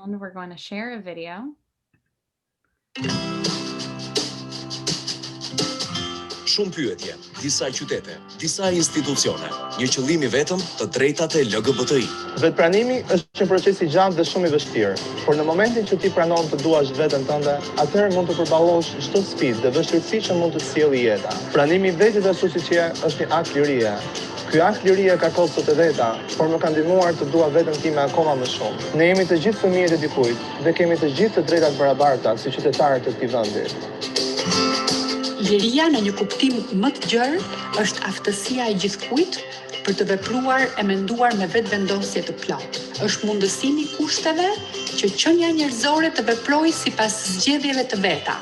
And we're going to share a video. Shumë pyetje, disa qytete, disa institucione, një qëllim i vetëm të drejtat e LGBTI. Vetpranimi është një proces i gjatë dhe shumë i vështirë, por në momentin që ti pranon të duash veten tënde, atëherë mund të përballosh çdo sfidë dhe vështirësi që mund të sjellë jeta. Pranimi i vetit ashtu siç je është një akt lirie. Ky akt lirie ka kostot e veta, por më ka ndihmuar të dua veten time akoma më shumë. Ne jemi të gjithë fëmijët e dikujt dhe kemi të gjithë të drejtat barabarta si qytetarët e këtij vendi. Liria në një kuptim më të gjerë është aftësia e gjithkujt për të vepruar e menduar me vetëvendosje të plotë. Është mundësimi i kushteve që qenia njerëzore të veprojë sipas zgjedhjeve të veta,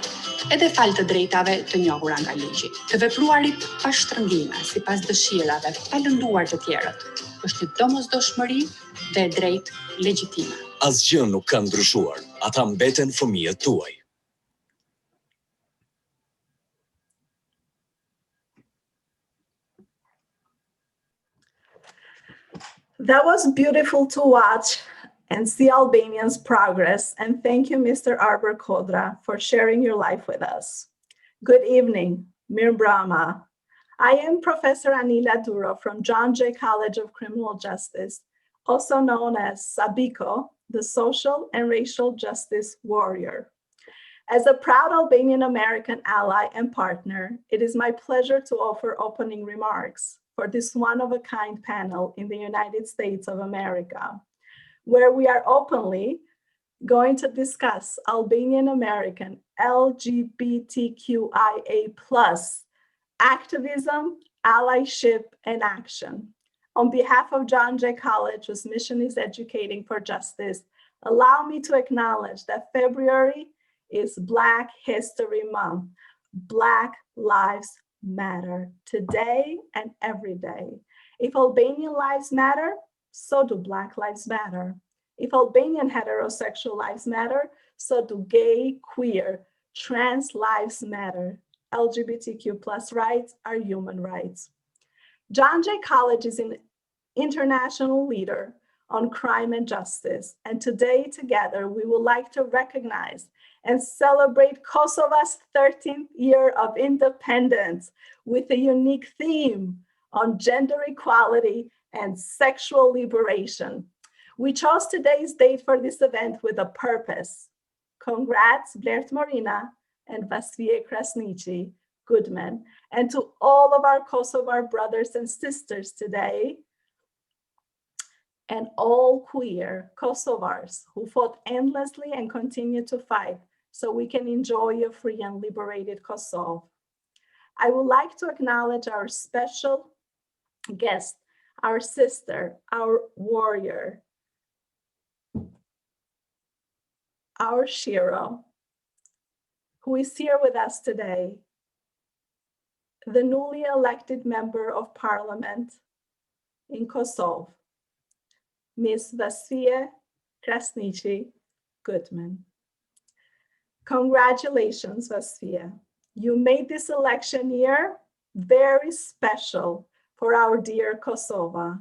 edhe fal të drejtave të njohura nga ligji. Të vepruarit pa shtrëngime, sipas dëshirave, pa lënduar të tjerët. Është një domosdoshmëri dhe e drejtë legjitime. Asgjë nuk ka ndryshuar. Ata mbeten fëmijët tuaj. That was beautiful to watch and see Albanians' progress. And thank you, Mr. Arbor Kodra, for sharing your life with us. Good evening, Mir Brahma. I am Professor Anila Duro from John Jay College of Criminal Justice, also known as Sabiko, the Social and Racial Justice Warrior. As a proud Albanian American ally and partner, it is my pleasure to offer opening remarks for this one-of-a-kind panel in the United States of America, where we are openly going to discuss Albanian American LGBTQIA+ activism, allyship, and action. On behalf of John Jay College, whose mission is educating for justice, allow me to acknowledge that February is Black History Month. Black Lives Matter today and every day. If Albanian lives matter, so do Black lives matter. If Albanian heterosexual lives matter, so do gay, queer, trans lives matter. LGBTQ+ rights are human rights. John Jay College is an international leader on crime and justice. And today, together, we would like to recognize and celebrate Kosovo's 13th year of independence with a unique theme on gender equality and sexual liberation. We chose today's date for this event with a purpose. Congrats, Blair Morina and Vasvije Krasniqi, Goodman, and to all of our Kosovar brothers and sisters today, and all queer Kosovars who fought endlessly and continue to fight so we can enjoy a free and liberated Kosovo. I would like to acknowledge our special guest, our sister, our warrior, our Shiro, who is here with us today, the newly elected member of parliament in Kosovo, Ms. Vasvije Krasniqi Goodman. Congratulations, Vasvije. You made this election year very special for our dear Kosovo.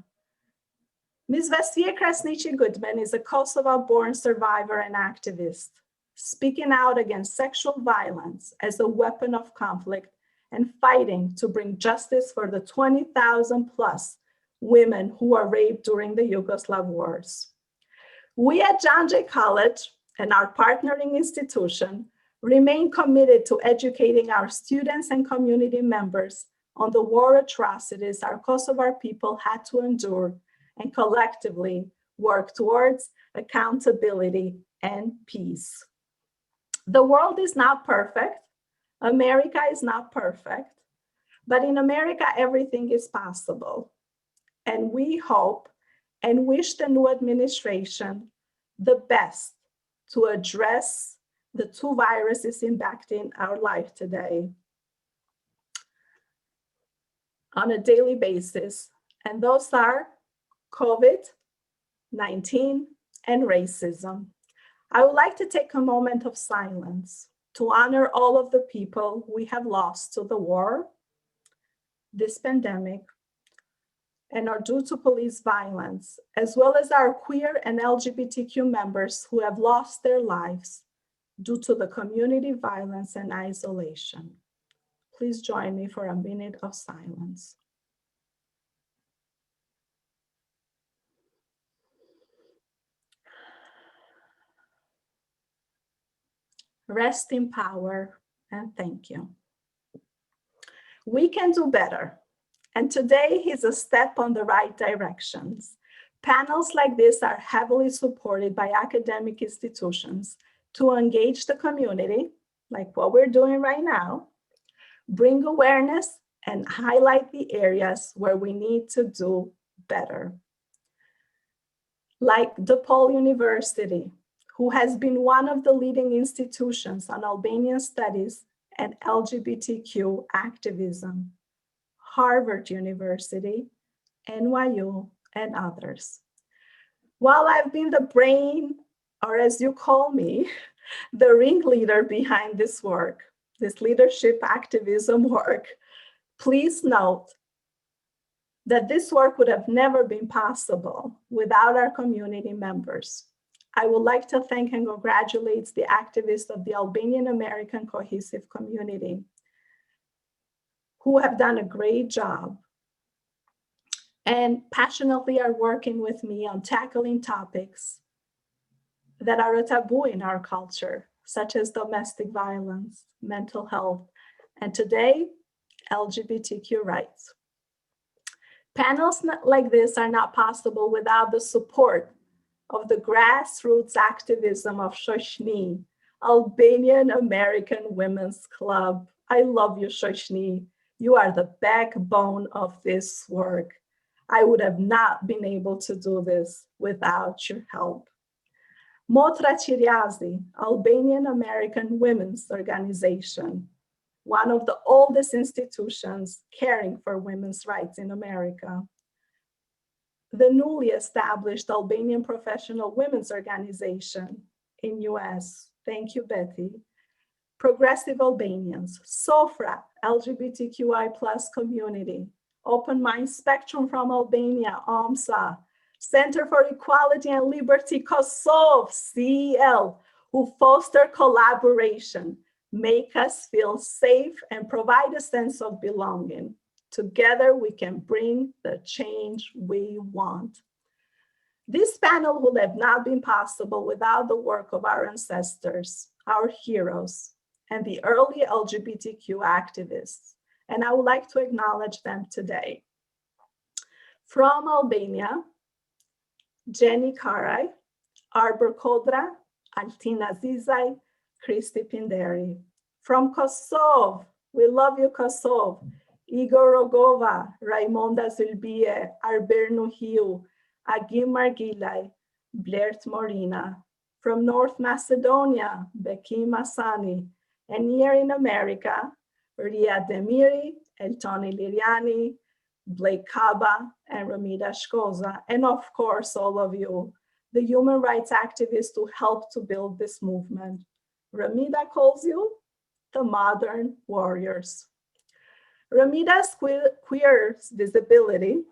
Ms. Vasvije Krasniqi Goodman is a Kosovo-born survivor and activist, speaking out against sexual violence as a weapon of conflict and fighting to bring justice for the 20,000 plus women who were raped during the Yugoslav wars. We at John Jay College and our partnering institution remain committed to educating our students and community members on the war atrocities our Kosovar people had to endure and collectively work towards accountability and peace. The world is not perfect. America is not perfect, but in America, everything is possible. And we hope and wish the new administration the best to address the two viruses impacting our life today on a daily basis. And those are COVID-19 and racism. I would like to take a moment of silence to honor all of the people we have lost to the war, this pandemic, and are due to police violence, as well as our queer and LGBTQ members who have lost their lives due to the community violence and isolation. Please join me for a minute of silence. Rest in power, and thank you. We can do better, and today is a step on the right directions. Panels like this are heavily supported by academic institutions to engage the community, like what we're doing right now, bring awareness, and highlight the areas where we need to do better. Like DePaul University, who has been one of the leading institutions on Albanian studies and LGBTQ activism, Harvard University, NYU, and others. While I've been the brain, or as you call me, the ringleader behind this work, this leadership activism work, please note that this work would have never been possible without our community members. I would like to thank and congratulate the activists of the Albanian American Cohesive Community who have done a great job and passionately are working with me on tackling topics that are a taboo in our culture, such as domestic violence, mental health, and today, LGBTQ rights. Panels like this are not possible without the support of the grassroots activism of Shoshni, Albanian American Women's Club. I love you, Shoshni. You are the backbone of this work. I would have not been able to do this without your help. Motra Chiriazi, Albanian American Women's Organization, one of the oldest institutions caring for women's rights in America. The newly established Albanian Professional Women's Organization in US. Thank you, Betty. Progressive Albanians, SOFRA, LGBTQI+ community, Open Mind Spectrum from Albania, OMSA, Center for Equality and Liberty, Kosovo, CEL, who foster collaboration, make us feel safe, and provide a sense of belonging. Together, we can bring the change we want. This panel would have not been possible without the work of our ancestors, our heroes, and the early LGBTQ activists, and I would like to acknowledge them today. From Albania, Jenny Karai, Arbor Kodra, Altina Zizaj, Kristi Pinderi. From Kosovo, we love you, Kosovo, Igor Rogova, Raimonda Zulbie, Arber Nuhiu, Agim Margilaj, Blair Morina. From North Macedonia, Bekim Asani, and here in America, Ria Demiri, Eltoni Liriani, Blake Kaba, and Ramida Shkoza, and of course, all of you, the human rights activists who helped to build this movement. Ramida calls you the modern warriors. Ramida's queer visibility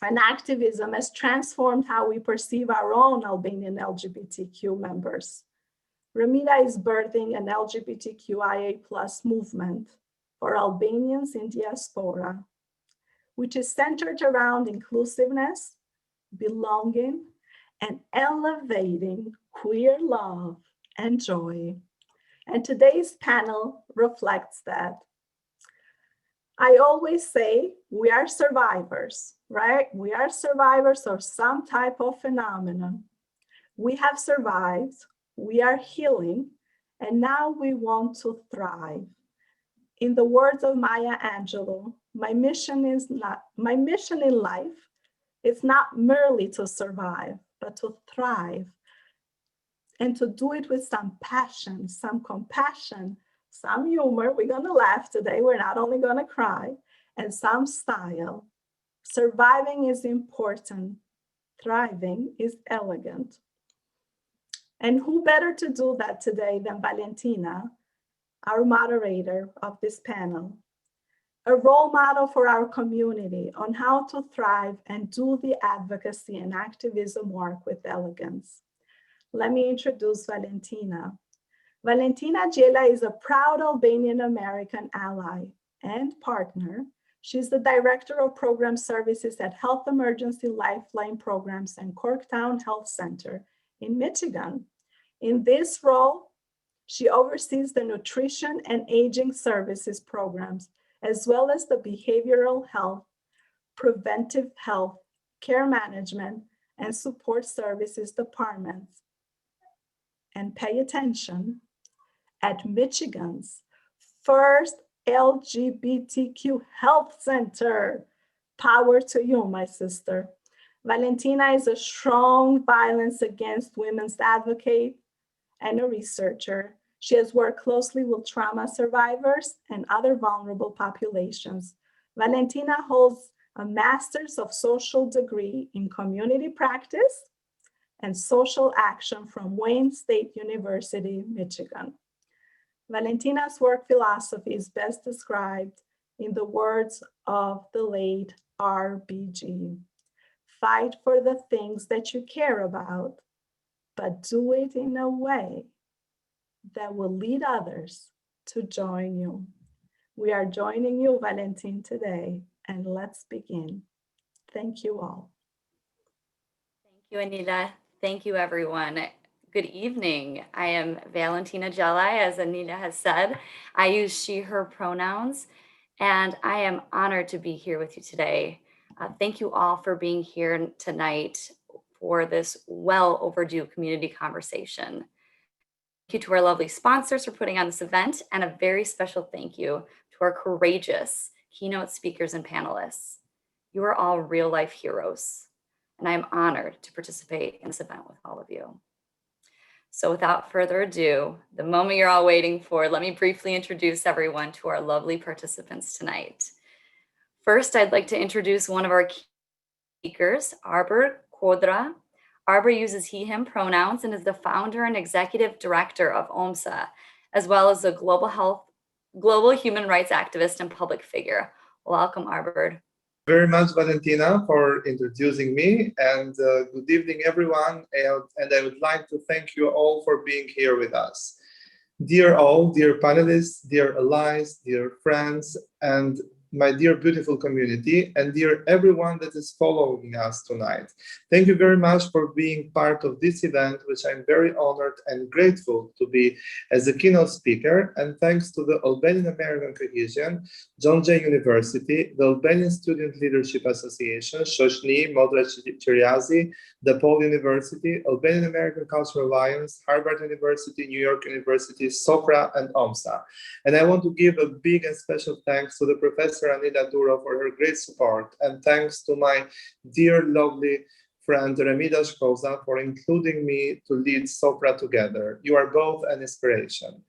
and activism has transformed how we perceive our own Albanian LGBTQ members. Ramida is birthing an LGBTQIA+ movement for Albanians in diaspora, which is centered around inclusiveness, belonging, and elevating queer love and joy. And today's panel reflects that. I always say we are survivors, right? We are survivors of some type of phenomenon. We have survived, we are healing, and now we want to thrive. In the words of Maya Angelou, my mission in life is not merely to survive, but to thrive, and to do it with some passion, some compassion, some humor. We're gonna laugh today. We're not only gonna cry, and some style. Surviving is important. Thriving is elegant. And who better to do that today than Valentina, our moderator of this panel. a role model for our community on how to thrive and do the advocacy and activism work with elegance. Let me introduce Valentina. Valentina Gjela is a proud Albanian American ally and partner. She's the Director of Program Services at Health Emergency Lifeline Programs and Corktown Health Center in Michigan. In this role, she oversees the nutrition and aging services programs, as well as the behavioral health, preventive health, care management, and support services departments. And pay attention, at Michigan's first LGBTQ health center. Power to you, my sister. Valentina is a strong violence against women's advocate and a researcher. She has worked closely with trauma survivors and other vulnerable populations. Valentina holds a Master's of Social degree in Community Practice and Social Action from Wayne State University, Michigan. Valentina's work philosophy is best described in the words of the late RBG. Fight for the things that you care about, but do it in a way that will lead others to join you. We are joining you, Valentin, today, and let's begin. Thank you all. Thank you, Anila. Thank you, everyone. Good evening. I am Valentina Gjela, as Anila has said. I use she, her pronouns, and I am honored to be here with you today. Thank you all for being here tonight for this well overdue community conversation. Thank you to our lovely sponsors for putting on this event, and a very special thank you to our courageous keynote speakers and panelists. You are all real life heroes, and I am honored to participate in this event with all of you. So without further ado, the moment you're all waiting for, let me briefly introduce everyone to our lovely participants tonight. First, I'd like to introduce one of our key speakers, Arbor Kodra. Arbor uses he, him pronouns and is the founder and executive director of OMSA, as well as a global human rights activist and public figure. Welcome, Arbor. Very much, Valentina, for introducing me, and good evening, everyone. And I would like to thank you all for being here with us. Dear all, dear panelists, dear allies, dear friends, and my dear beautiful community, and dear everyone that is following us tonight. Thank you very much for being part of this event, which I'm very honored and grateful to be as a keynote speaker, and thanks to the Albanian American Cohesion, John Jay University, the Albanian Student Leadership Association, Shoshni, Modra Chiriazi, DePaul University, Albanian American Cultural Alliance, Harvard University, New York University, SOCRA, and OMSA. And I want to give a big and special thanks to the Professor Anila Duro for her great support, and thanks to my dear, lovely friend Remida Shkoza for including me to lead SOCRA together. You are both an inspiration.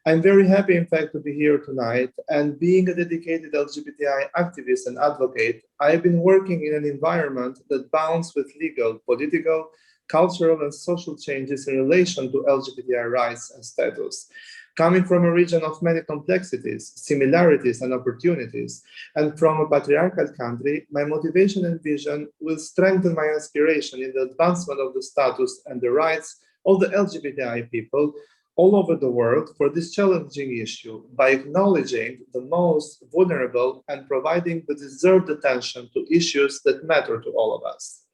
I'm very happy, in fact, to be here tonight, and being a dedicated LGBTI activist and advocate, I've been working in an environment that bounds with legal, political, cultural, and social changes in relation to LGBTI rights and status. Coming from a region of many complexities, similarities, and opportunities, and from a patriarchal country, my motivation and vision will strengthen my aspiration in the advancement of the status and the rights of the LGBTI people all over the world for this challenging issue by acknowledging the most vulnerable and providing the deserved attention to issues that matter to all of us.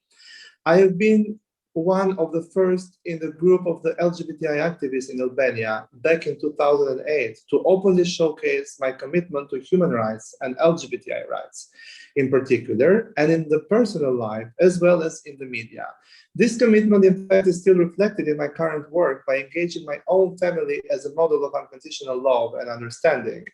I have been one of the first in the group of the LGBTI activists in Albania back in 2008 to openly showcase my commitment to human rights and LGBTI rights in particular, and in the personal life as well as in the media. This commitment, in fact, is still reflected in my current work by engaging my own family as a model of unconditional love and understanding.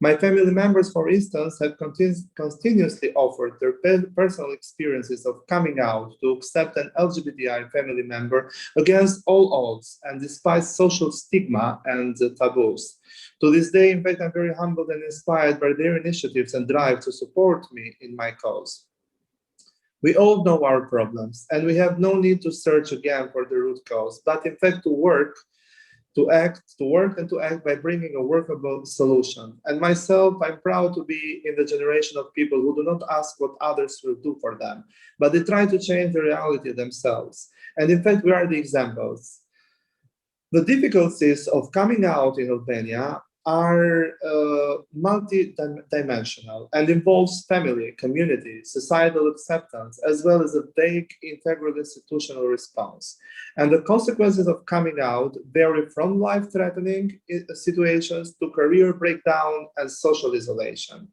My family members, for instance, have continuously offered their personal experiences of coming out to accept an LGBTI family member against all odds and despite social stigma and taboos. To this day, in fact, I'm very humbled and inspired by their initiatives and drive to support me in my cause. We all know our problems, and we have no need to search again for the root cause, but in fact to work to work and to act by bringing a workable solution. And myself, I'm proud to be in the generation of people who do not ask what others will do for them, but they try to change the reality themselves. And in fact, we are the examples. The difficulties of coming out in Albania are multi-dimensional and involves family, community, societal acceptance, as well as a vague integral institutional response. And the consequences of coming out vary from life-threatening situations to career breakdown and social isolation.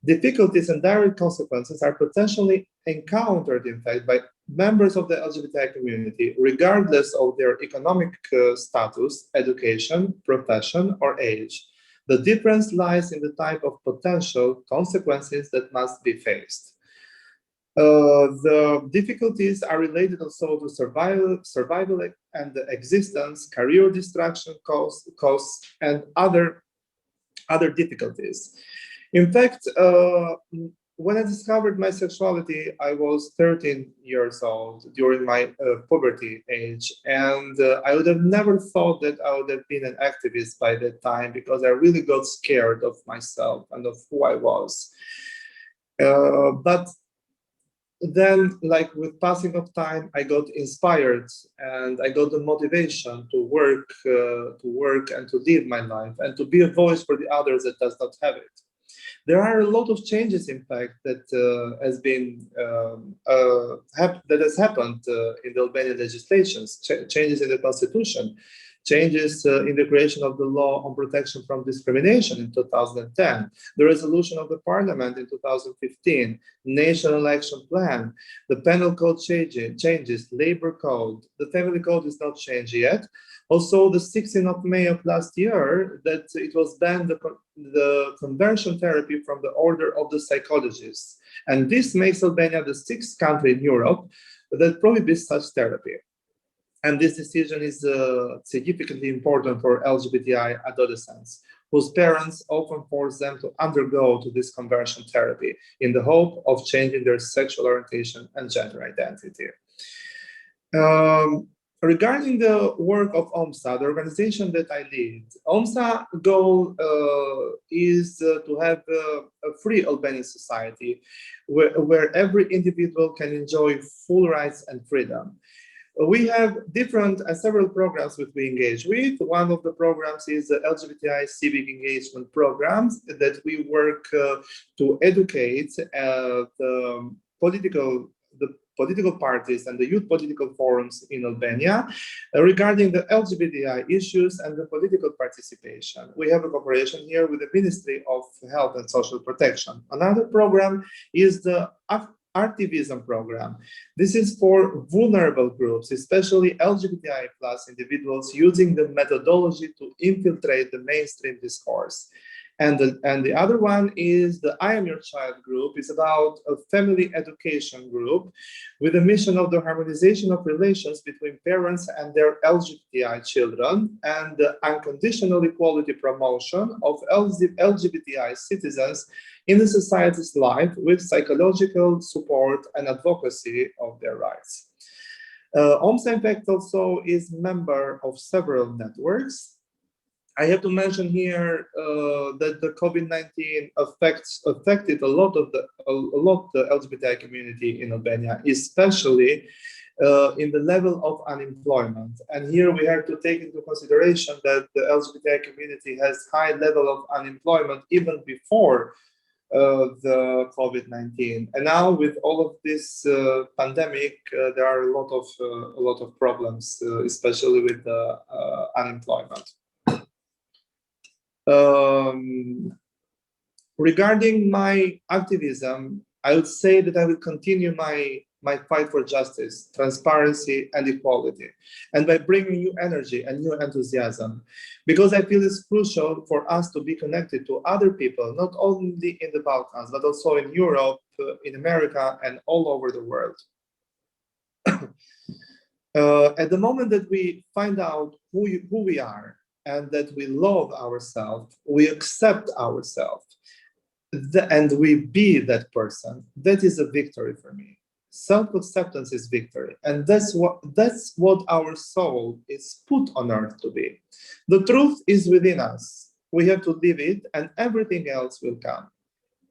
Difficulties and direct consequences are potentially encountered, in fact, by members of the LGBTI community, regardless of their economic status, education, profession, or age. The difference lies in the type of potential consequences that must be faced. The difficulties are related also to survival and the existence, career destruction costs, and other difficulties. In fact, when I discovered my sexuality, I was 13 years old during my puberty age, and I would have never thought that I would have been an activist by that time, because I really got scared of myself and of who I was. But then, like with passing of time, I got inspired and I got the motivation to work and to live my life and to be a voice for the others that does not have it. There are a lot of changes, in fact, that has happened in the Albanian legislations, changes in the constitution, changes in the creation of the law on protection from discrimination in 2010, the resolution of the parliament in 2015, national action plan, the penal code changes, labor code, the family code is not changed yet. Also, the 16th of May of last year, that it was banned the conversion therapy from the order of the psychologists. And this makes Albania the 6th country in Europe that prohibits such therapy. And this decision is significantly important for LGBTI adolescents, whose parents often force them to undergo this conversion therapy in the hope of changing their sexual orientation and gender identity. Regarding the work of OMSA, the organization that I lead, OMSA goal is to have a free Albanian society where every individual can enjoy full rights and freedom. We have several programs that we engage with. One of the programs is the LGBTI Civic Engagement Programs that we work to educate the political parties and the youth political forums in Albania regarding the LGBTI issues and the political participation. We have a cooperation here with the Ministry of Health and Social Protection. Another program is the activism program. This is for vulnerable groups, especially LGBTI plus individuals, using the methodology to infiltrate the mainstream discourse. And the other one is the I Am Your Child group. It's about a family education group with a mission of the harmonization of relations between parents and their LGBTI children and the unconditional equality promotion of LGBTI citizens in the society's life with psychological support and advocacy of their rights. OMSA, in fact, also is member of several networks. I have to mention here that the COVID-19 affected a lot the LGBTI community in Albania, especially in the level of unemployment. And here we have to take into consideration that the LGBTI community has high level of unemployment even before the COVID-19. And now with all of this pandemic, there are a lot of problems, especially with the unemployment. Regarding my activism, I would say that I will continue my fight for justice, transparency, and equality, and by bringing new energy and new enthusiasm, because I feel it's crucial for us to be connected to other people, not only in the Balkans, but also in Europe, in America, and all over the world. At the moment that we find out who we are, and that we love ourselves, we accept ourselves, and we be that person, that is a victory for me. Self-acceptance is victory, and that's what our soul is put on earth to be. The truth is within us. We have to live it, and everything else will come.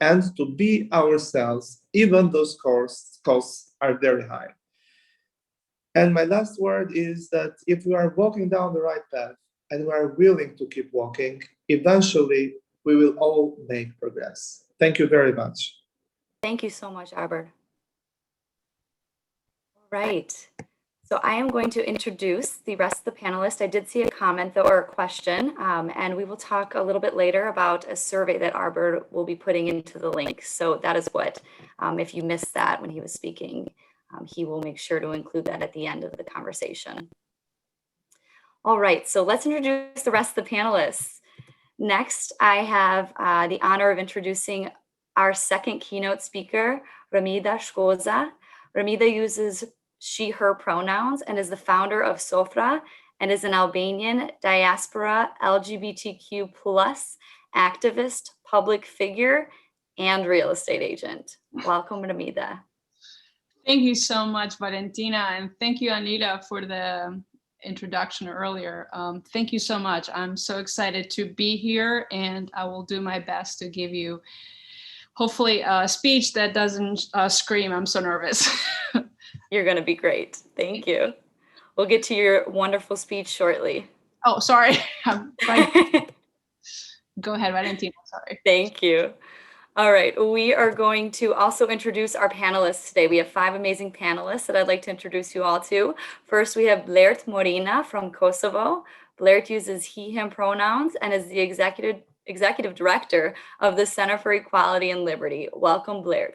And to be ourselves, even those costs are very high. And my last word is that if we are walking down the right path and we are willing to keep walking, eventually we will all make progress. Thank you very much. Thank you so much, Arbor. All right. So I am going to introduce the rest of the panelists. I did see a comment though, or a question, and we will talk a little bit later about a survey that Arbor will be putting into the link. So that is what, if you missed that when he was speaking, he will make sure to include that at the end of the conversation. All right, so let's introduce the rest of the panelists. Next, I have the honor of introducing our second keynote speaker, Ramida Shkoza. Ramida uses she, her pronouns and is the founder of Sofra and is an Albanian diaspora LGBTQ plus activist, public figure, and real estate agent. Welcome, Ramida. Thank you so much, Valentina, and thank you, Anita, for the introduction earlier. Thank you so much. I'm so excited to be here, and I will do my best to give you, hopefully, a speech that doesn't scream. I'm so nervous. You're going to be great. Thank you. We'll get to your wonderful speech shortly. Oh, sorry. Go ahead, Valentina. Sorry. Thank you. All right. We are going to also introduce our panelists today. We have 5 amazing panelists that I'd like to introduce you all to. First, we have Blair Morina from Kosovo. Blair uses he, him pronouns and is the executive director of the Center for Equality and Liberty. Welcome, Blair.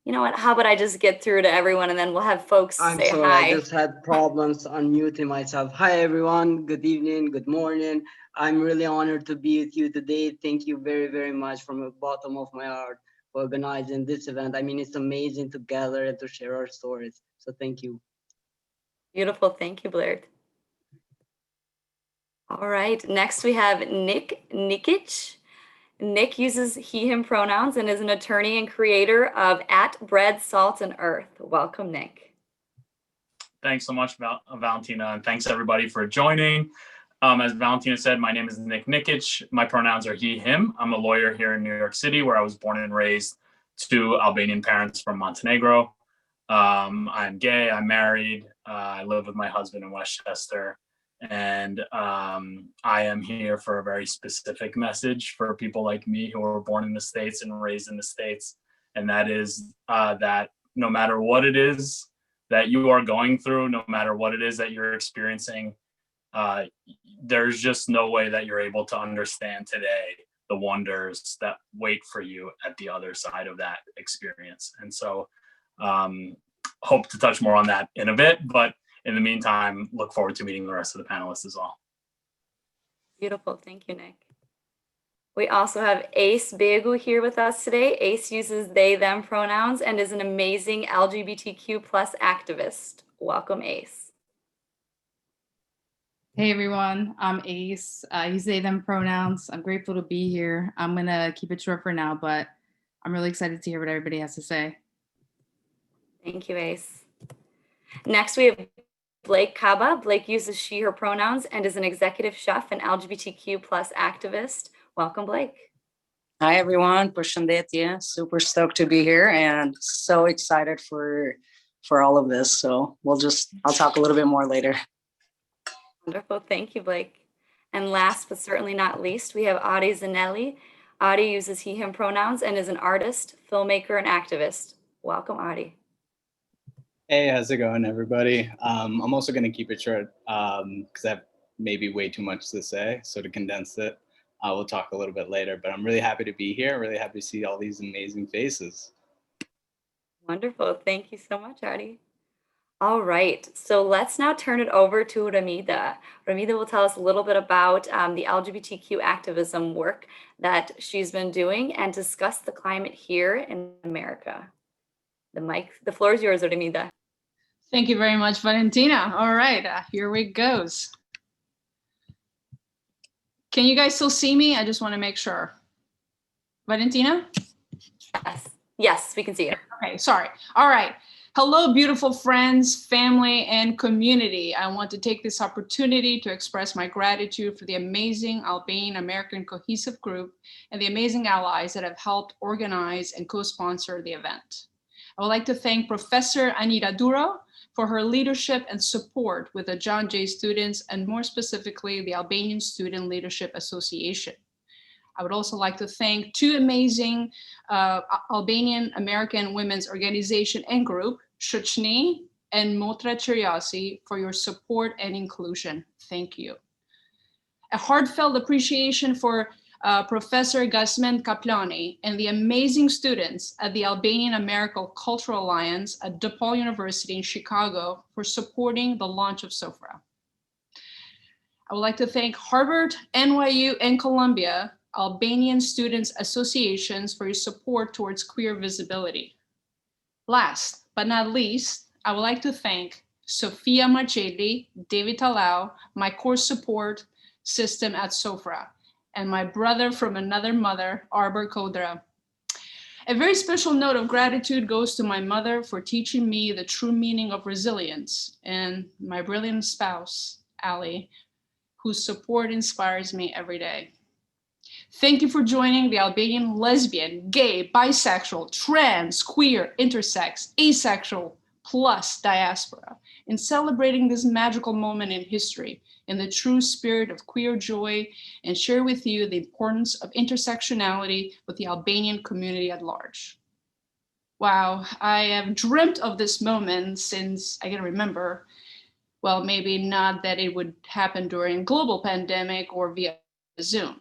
You know what? How about I just get through to everyone and then we'll have folks say sorry, hi. I just had problems unmuting myself. Hi, everyone. Good evening. Good morning. I'm really honored to be with you today. Thank you very, very much from the bottom of my heart for organizing this event. I mean, it's amazing to gather and to share our stories. So thank you. Beautiful. Thank you, Blair. All right. Next, we have Nick Nikic. Nick uses he, him pronouns and is an attorney and creator of @Bread, Salt, and Earth. Welcome, Nick. Thanks so much, Valentina, and thanks everybody for joining. As Valentina said, my name is Nick Nikic. My pronouns are he, him. I'm a lawyer here in New York City, where I was born and raised to Albanian parents from Montenegro. I'm gay, I'm married, I live with my husband in Westchester. And I am here for a very specific message for people like me who were born in the States and raised in the States. And that is that no matter what it is that you are going through, no matter what it is that you're experiencing, there's just no way that you're able to understand today the wonders that wait for you at the other side of that experience. And so hope to touch more on that in a bit, but in the meantime, look forward to meeting the rest of the panelists as well. Beautiful. Thank you, Nick. We also have Ace Begu here with us today. Ace uses they, them pronouns and is an amazing LGBTQ plus activist. Welcome, Ace. Hey everyone, I'm Ace. I use they, them pronouns. I'm grateful to be here. I'm gonna keep it short for now, but I'm really excited to hear what everybody has to say. Thank you, Ace. Next, we have Blake Kaba. Blake uses she, her pronouns and is an executive chef and LGBTQ plus activist. Welcome, Blake. Hi, everyone. Përshëndetje. Super stoked to be here and so excited for all of this. So I'll talk a little bit more later. Wonderful. Thank you, Blake. And last but certainly not least, we have Adi Zanelli. Adi uses he, him pronouns and is an artist, filmmaker, and activist. Welcome, Adi. Hey, how's it going, everybody? I'm also going to keep it short because I have maybe way too much to say. So to condense it, we'll talk a little bit later. But I'm really happy to be here. Really happy to see all these amazing faces. Wonderful. Thank you so much, Adi. All right. So let's now turn it over to Ramida. Ramida will tell us a little bit about the LGBTQ activism work that she's been doing and discuss the climate here in America. The floor is yours, Ramida. Thank you very much, Valentina. All right, here we goes. Can you guys still see me? I just want to make sure. Valentina? Yes. Yes, we can see you. Okay, sorry. All right. Hello, beautiful friends, family, and community. I want to take this opportunity to express my gratitude for the amazing Albanian American Cohesive Group and the amazing allies that have helped organize and co-sponsor the event. I would like to thank Professor Anita Duro for her leadership and support with the John Jay students, and more specifically, the Albanian Student Leadership Association. I would also like to thank two amazing Albanian American women's organization and group, Shochni and Motra Chiriasi, for your support and inclusion. Thank you. A heartfelt appreciation for Professor Gasmen Kaplani and the amazing students at the Albanian American Cultural Alliance at DePaul University in Chicago for supporting the launch of SOFRA. I would like to thank Harvard, NYU, and Columbia Albanian Students Associations for your support towards queer visibility. Last but not least, I would like to thank Sofia Marcelli, David Talau, my course support system at SOFRA, and my brother from another mother, Arbor Kodra. A very special note of gratitude goes to my mother for teaching me the true meaning of resilience, and my brilliant spouse, Ali, whose support inspires me every day. Thank you for joining the Albanian lesbian, gay, bisexual, trans, queer, intersex, asexual, plus diaspora in celebrating this magical moment in history in the true spirit of queer joy, and share with you the importance of intersectionality with the Albanian community at large. Wow, I have dreamt of this moment since I can remember. Well, maybe not that it would happen during global pandemic or via Zoom.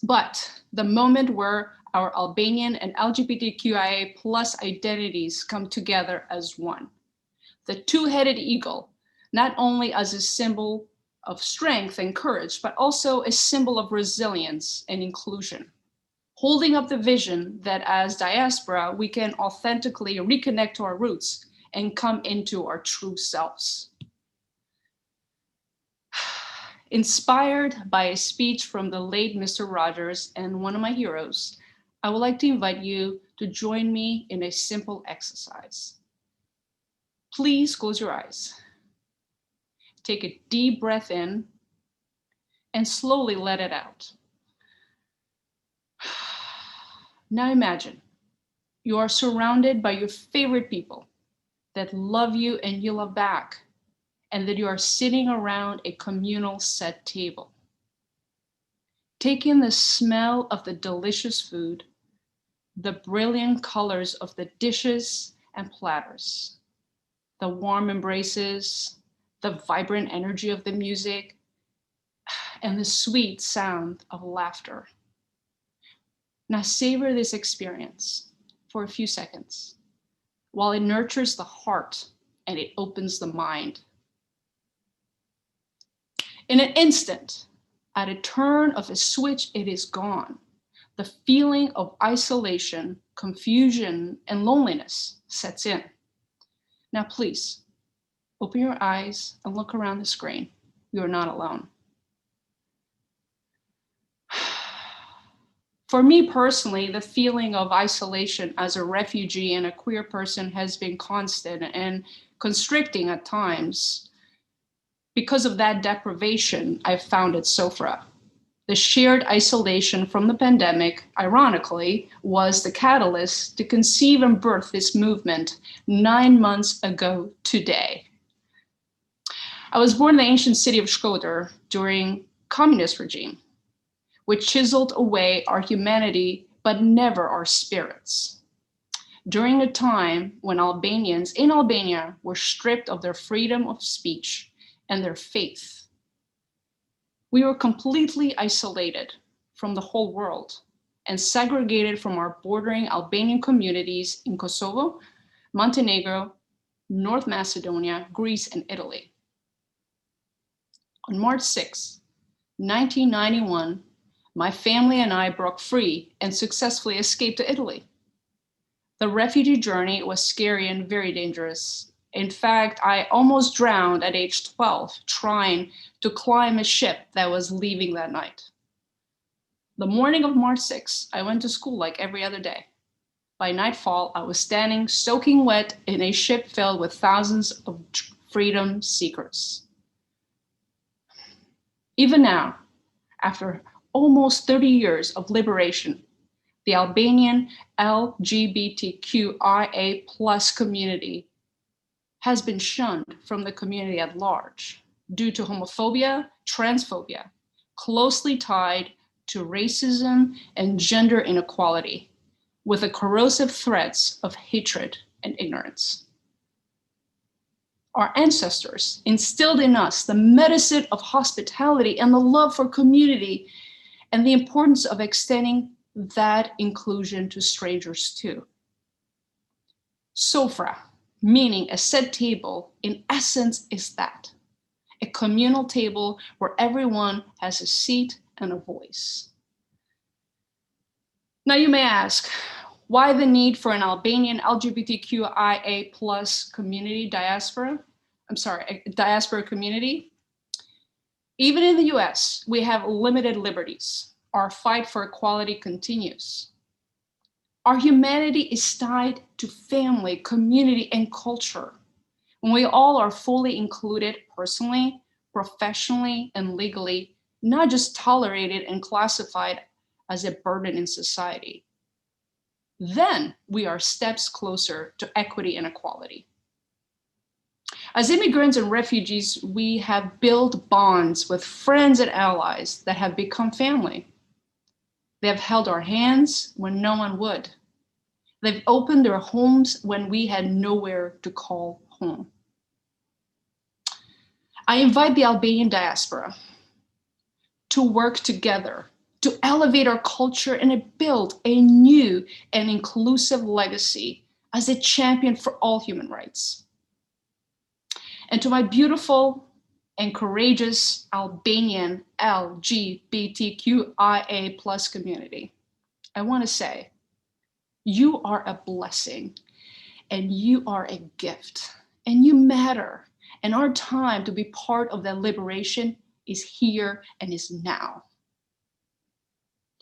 But the moment where our Albanian and LGBTQIA plus identities come together as one. The two-headed eagle, not only as a symbol of strength and courage, but also a symbol of resilience and inclusion. Holding up the vision that as diaspora, we can authentically reconnect to our roots and come into our true selves. Inspired by a speech from the late Mr. Rogers and one of my heroes, I would like to invite you to join me in a simple exercise. Please close your eyes. Take a deep breath in and slowly let it out. Now imagine you are surrounded by your favorite people that love you and you love back, and that you are sitting around a communal set table. Take in the smell of the delicious food, the brilliant colors of the dishes and platters, the warm embraces, the vibrant energy of the music, and the sweet sound of laughter. Now savor this experience for a few seconds while it nurtures the heart and it opens the mind. In an instant, at a turn of a switch, it is gone. The feeling of isolation, confusion, and loneliness sets in. Now, please, open your eyes and look around the screen. You are not alone. For me personally, the feeling of isolation as a refugee and a queer person has been constant and constricting at times. Because of that deprivation, I founded SOFRA. The shared isolation from the pandemic, ironically, was the catalyst to conceive and birth this movement 9 months ago today. I was born in the ancient city of Shkodër during communist regime, which chiseled away our humanity, but never our spirits. During a time when Albanians in Albania were stripped of their freedom of speech and their faith. We were completely isolated from the whole world and segregated from our bordering Albanian communities in Kosovo, Montenegro, North Macedonia, Greece, and Italy. On March 6, 1991, my family and I broke free and successfully escaped to Italy. The refugee journey was scary and very dangerous. In fact, I almost drowned at age 12 trying to climb a ship that was leaving that night. The morning of March 6th, I went to school like every other day. By nightfall, I was standing soaking wet in a ship filled with thousands of freedom seekers. Even now, after almost 30 years of liberation, the Albanian LGBTQIA+ community has been shunned from the community at large due to homophobia, transphobia, closely tied to racism and gender inequality, with the corrosive threats of hatred and ignorance. Our ancestors instilled in us the medicine of hospitality and the love for community and the importance of extending that inclusion to strangers too. Sofra, meaning a set table, in essence is that, a communal table where everyone has a seat and a voice. Now you may ask, why the need for an Albanian LGBTQIA+ community diaspora community? Even in the US, we have limited liberties. Our fight for equality continues. Our humanity is tied to family, community, and culture. When we all are fully included personally, professionally, and legally, not just tolerated and classified as a burden in society, then we are steps closer to equity and equality. As immigrants and refugees, we have built bonds with friends and allies that have become family. They have held our hands when no one would. They've opened their homes when we had nowhere to call home. I invite the Albanian diaspora to work together to elevate our culture and build a new and inclusive legacy as a champion for all human rights. And to my beautiful and courageous Albanian LGBTQIA+ community, I want to say, you are a blessing and you are a gift and you matter. And our time to be part of that liberation is here and is now.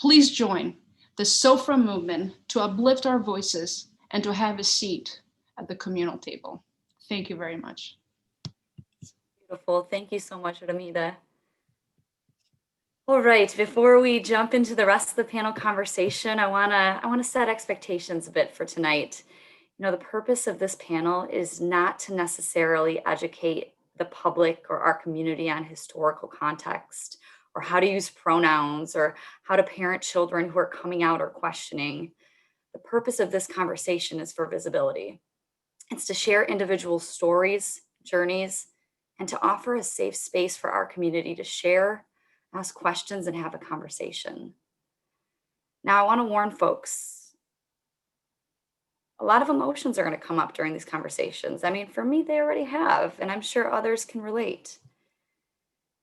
Please join the SOFRA movement to uplift our voices and to have a seat at the communal table. Thank you very much. Beautiful. Thank you so much, Ramida. All right, before we jump into the rest of the panel conversation, I wanna set expectations a bit for tonight. You know, the purpose of this panel is not to necessarily educate the public or our community on historical context or how to use pronouns or how to parent children who are coming out or questioning. The purpose of this conversation is for visibility. It's to share individual stories, journeys, and to offer a safe space for our community to share, ask questions, and have a conversation. Now, I want to warn folks, a lot of emotions are going to come up during these conversations. I mean, for me, they already have, and I'm sure others can relate.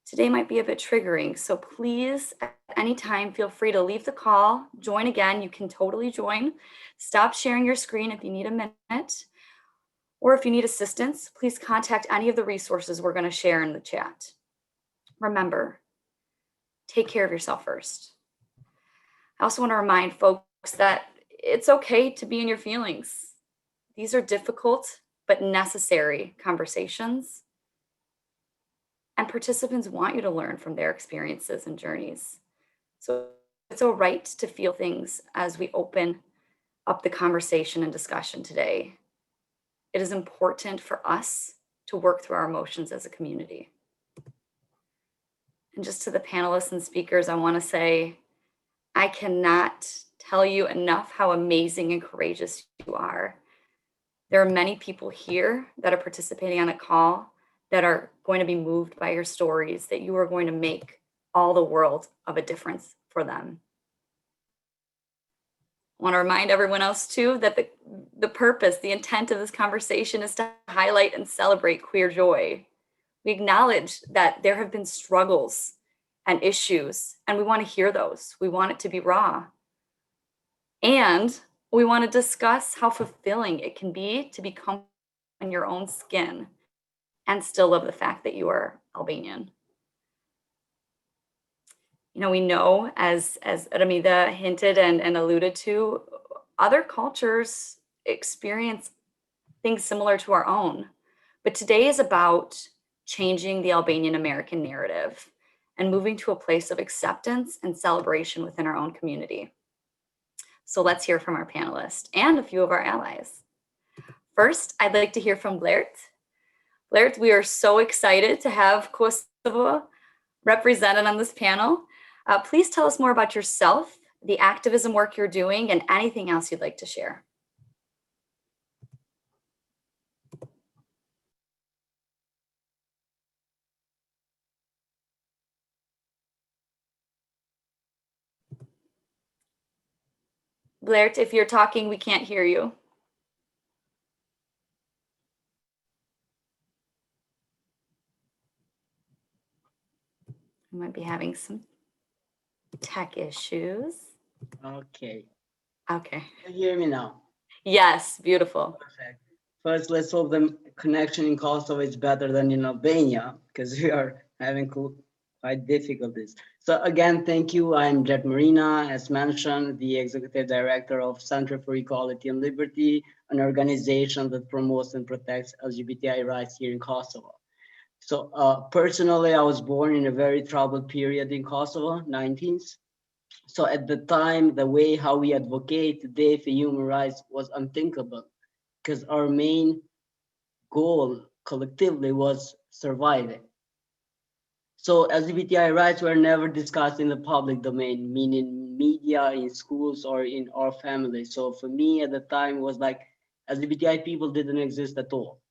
Today might be a bit triggering, so please, at any time, feel free to leave the call, join again. You can totally join. Stop sharing your screen if you need a minute, or if you need assistance, please contact any of the resources we're going to share in the chat. Remember, take care of yourself first. I also want to remind folks that it's okay to be in your feelings. These are difficult but necessary conversations. And participants want you to learn from their experiences and journeys. So it's all right to feel things as we open up the conversation and discussion today. It is important for us to work through our emotions as a community. And just to the panelists and speakers, I want to say, I cannot tell you enough how amazing and courageous you are. There are many people here that are participating on a call that are going to be moved by your stories, that you are going to make all the world of a difference for them. I want to remind everyone else too that the purpose, the intent of this conversation is to highlight and celebrate queer joy. We acknowledge that there have been struggles and issues, and we want to hear those. We want it to be raw. And we want to discuss how fulfilling it can be to become in your own skin and still love the fact that you are Albanian. we know, as Ramida hinted and alluded to, other cultures experience things similar to our own. But today is about changing the Albanian American narrative and moving to a place of acceptance and celebration within our own community. So let's hear from our panelists and a few of our allies. First, I'd like to hear from Blair. Blair, we are so excited to have Kosovo represented on this panel. Please tell us more about yourself, the activism work you're doing, and anything else you'd like to share. Blair, if you're talking, we can't hear you. We might be having some tech issues. Okay. Okay. Can you hear me now? Yes, beautiful. Perfect. First, let's hope the connection in Kosovo is better than in Albania, because we are having quite difficulties. So again, thank you. I'm Blair Morina, as mentioned, the Executive Director of Center for Equality and Liberty, an organization that promotes and protects LGBTI rights here in Kosovo. So personally, I was born in a very troubled period in Kosovo, 19th. So at the time, the way how we advocate today for human rights was unthinkable, because our main goal collectively was surviving. So LGBTI rights were never discussed in the public domain, meaning media, in schools, or in our family. So for me at the time, it was like LGBTI people didn't exist at all.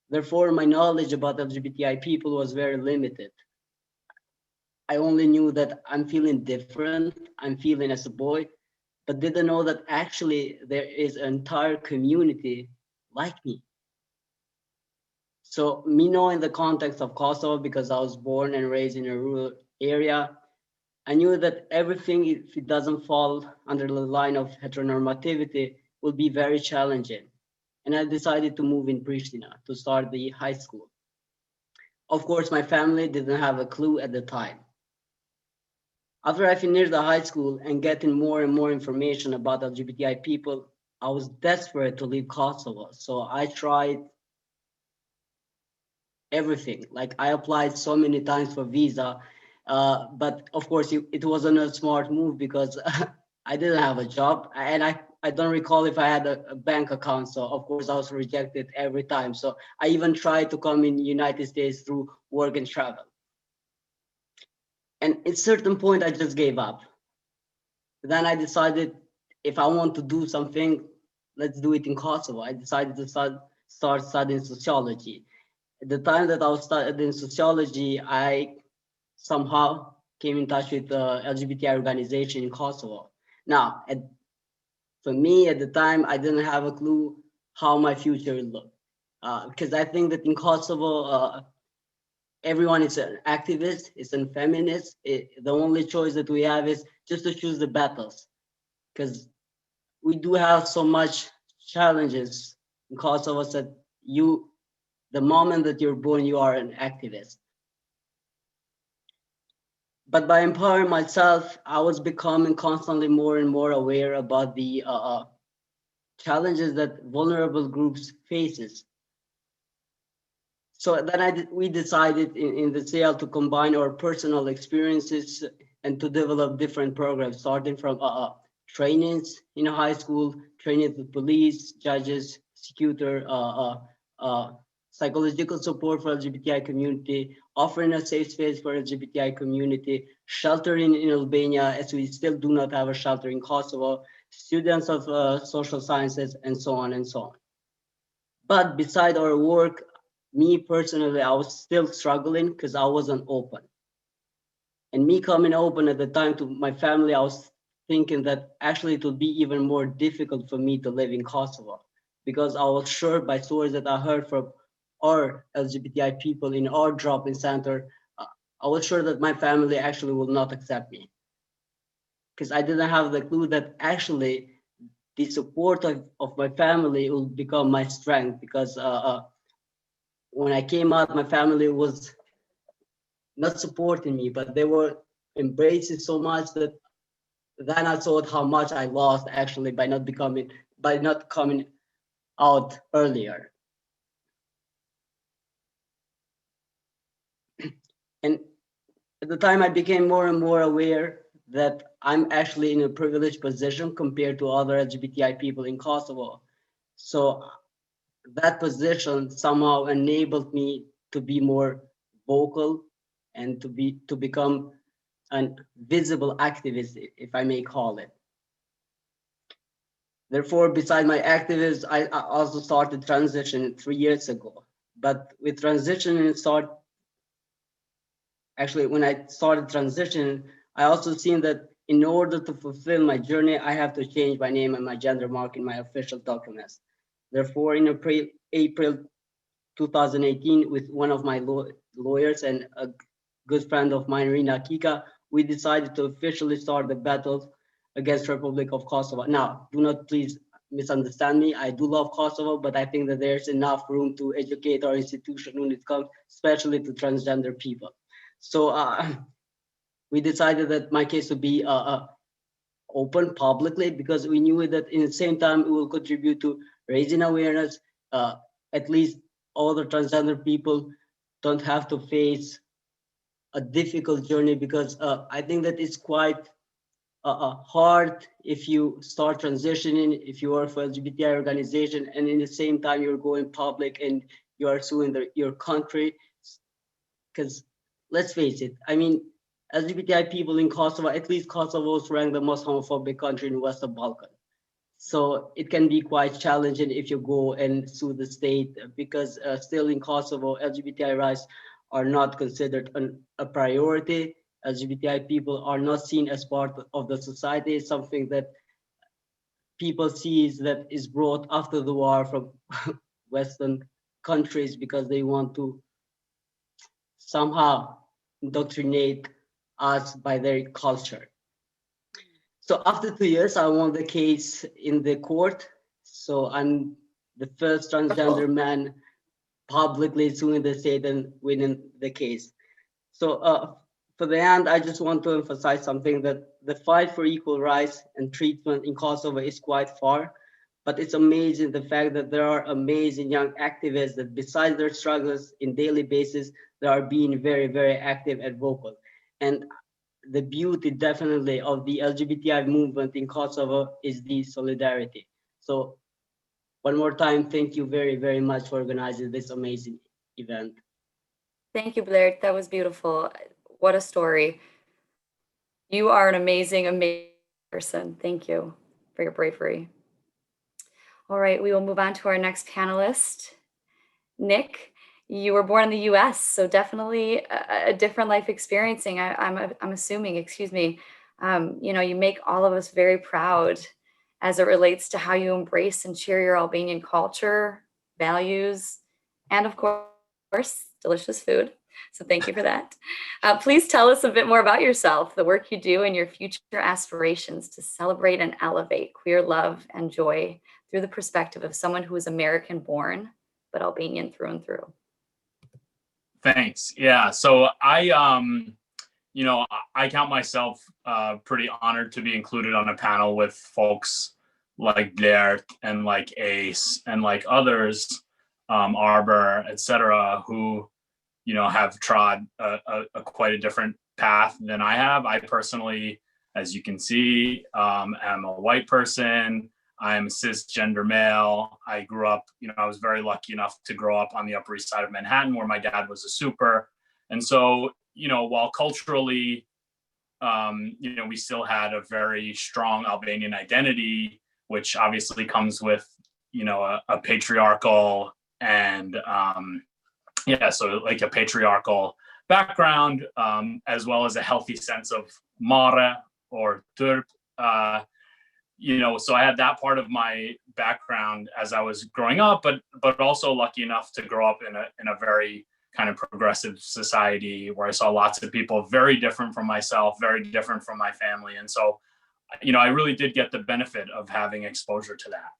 Therefore, my knowledge about LGBTI people was very limited. I only knew that I'm feeling different, I'm feeling as a boy, but didn't know that actually there is an entire community like me. So me knowing the context of Kosovo, because I was born and raised in a rural area, I knew that everything, if it doesn't fall under the line of heteronormativity, will be very challenging. And I decided to move in Pristina to start the high school. Of course, my family didn't have a clue at the time. After I finished the high school and getting more and more information about LGBTI people, I was desperate to leave Kosovo. So I tried everything. Like I applied so many times for visa, but of course it wasn't a smart move because I didn't have a job, and I don't recall if I had a bank account. So of course I was rejected every time. So I even tried to come in the United States through work and travel. And at a certain point, I just gave up. Then I decided if I want to do something, let's do it in Kosovo. I decided to start studying sociology. At the time that I was studying sociology, I somehow came in touch with the LGBTI organization in Kosovo. Now, for me at the time, I didn't have a clue how my future would look. Because I think that in Kosovo, everyone is an activist, is a feminist. The only choice that we have is just to choose the battles. Because we do have so much challenges in Kosovo that the moment that you're born, you are an activist. But by empowering myself, I was becoming constantly more and more aware about the challenges that vulnerable groups faces. So then we decided in the CL to combine our personal experiences and to develop different programs, starting from trainings in high school, training with police, judges, prosecutor, psychological support for LGBTI community, offering a safe space for LGBTI community, sheltering in Albania, as we still do not have a shelter in Kosovo, students of social sciences, and so on and so on. But beside our work, me personally, I was still struggling because I wasn't open. And me coming open at the time to my family, I was thinking that actually it would be even more difficult for me to live in Kosovo, because I was sure by stories that I heard from our LGBTI people in our drop-in center, I was sure that my family actually will not accept me. Because I didn't have the clue that actually the support of my family will become my strength, because when I came out, my family was not supporting me, but they were embraced it so much that then I thought how much I lost actually by not coming out earlier. And at the time I became more and more aware that I'm actually in a privileged position compared to other LGBTI people in Kosovo. So that position somehow enabled me to be more vocal and to become a visible activist, if I may call it. Therefore, beside my activism, I also started transition 3 years ago. But with transitioning, when I started transitioning, I also seen that in order to fulfill my journey, I have to change my name and my gender mark in my official documents. Therefore, in April 2018, with one of my lawyers and a good friend of mine, Rina Kika, we decided to officially start the battle against Republic of Kosovo. Now, do not please misunderstand me. I do love Kosovo, but I think that there's enough room to educate our institution when it comes, especially to transgender people. So we decided that my case would be open publicly, because we knew that in the same time it will contribute to raising awareness. At least all the transgender people don't have to face a difficult journey, because I think that it's quite hard if you start transitioning, if you work for LGBTI organization, and in the same time you're going public and you are suing your country. Because let's face it, I mean, LGBTI people in Kosovo, at least Kosovo is ranked the most homophobic country in Western Balkan. So it can be quite challenging if you go and sue the state, because still in Kosovo, LGBTI rights are not considered a priority. LGBTI people are not seen as part of the society. It's something that people see that is brought after the war from Western countries, because they want to somehow indoctrinate us by their culture. So after 2 years, I won the case in the court. So I'm the first transgender man publicly suing the state and winning the case. So for the end, I just want to emphasize something, that the fight for equal rights and treatment in Kosovo is quite far, but it's amazing the fact that there are amazing young activists that, besides their struggles in daily basis, they are being very, very active and vocal. And the beauty definitely of the LGBTI movement in Kosovo is the solidarity. So one more time, thank you very, very much for organizing this amazing event. Thank you, Blair. That was beautiful. What a story. You are an amazing, amazing person. Thank you for your bravery. All right, we will move on to our next panelist. Nick, you were born in the US, so definitely a different life experiencing, I'm assuming, excuse me. You know, you make all of us very proud as it relates to how you embrace and share your Albanian culture, values, and of course, delicious food. So thank you for that. Please tell us a bit more about yourself, the work you do, and your future aspirations to celebrate and elevate queer love and joy through the perspective of someone who is American born, but Albanian through and through. Thanks. Yeah. So I count myself pretty honored to be included on a panel with folks like Blair and like Ace and like others, Arbor, etc., who, have trod a quite a different path than I have. I personally, as you can see, am a white person. I'm a cisgender male. I grew up, I was very lucky enough to grow up on the Upper East Side of Manhattan, where my dad was a super. And so, while culturally, we still had a very strong Albanian identity, which obviously comes with, a patriarchal and, so like a patriarchal background, as well as a healthy sense of mare or turp. So I had that part of my background as I was growing up, but also lucky enough to grow up in a very kind of progressive society where I saw lots of people very different from myself, very different from my family. And so, I really did get the benefit of having exposure to that.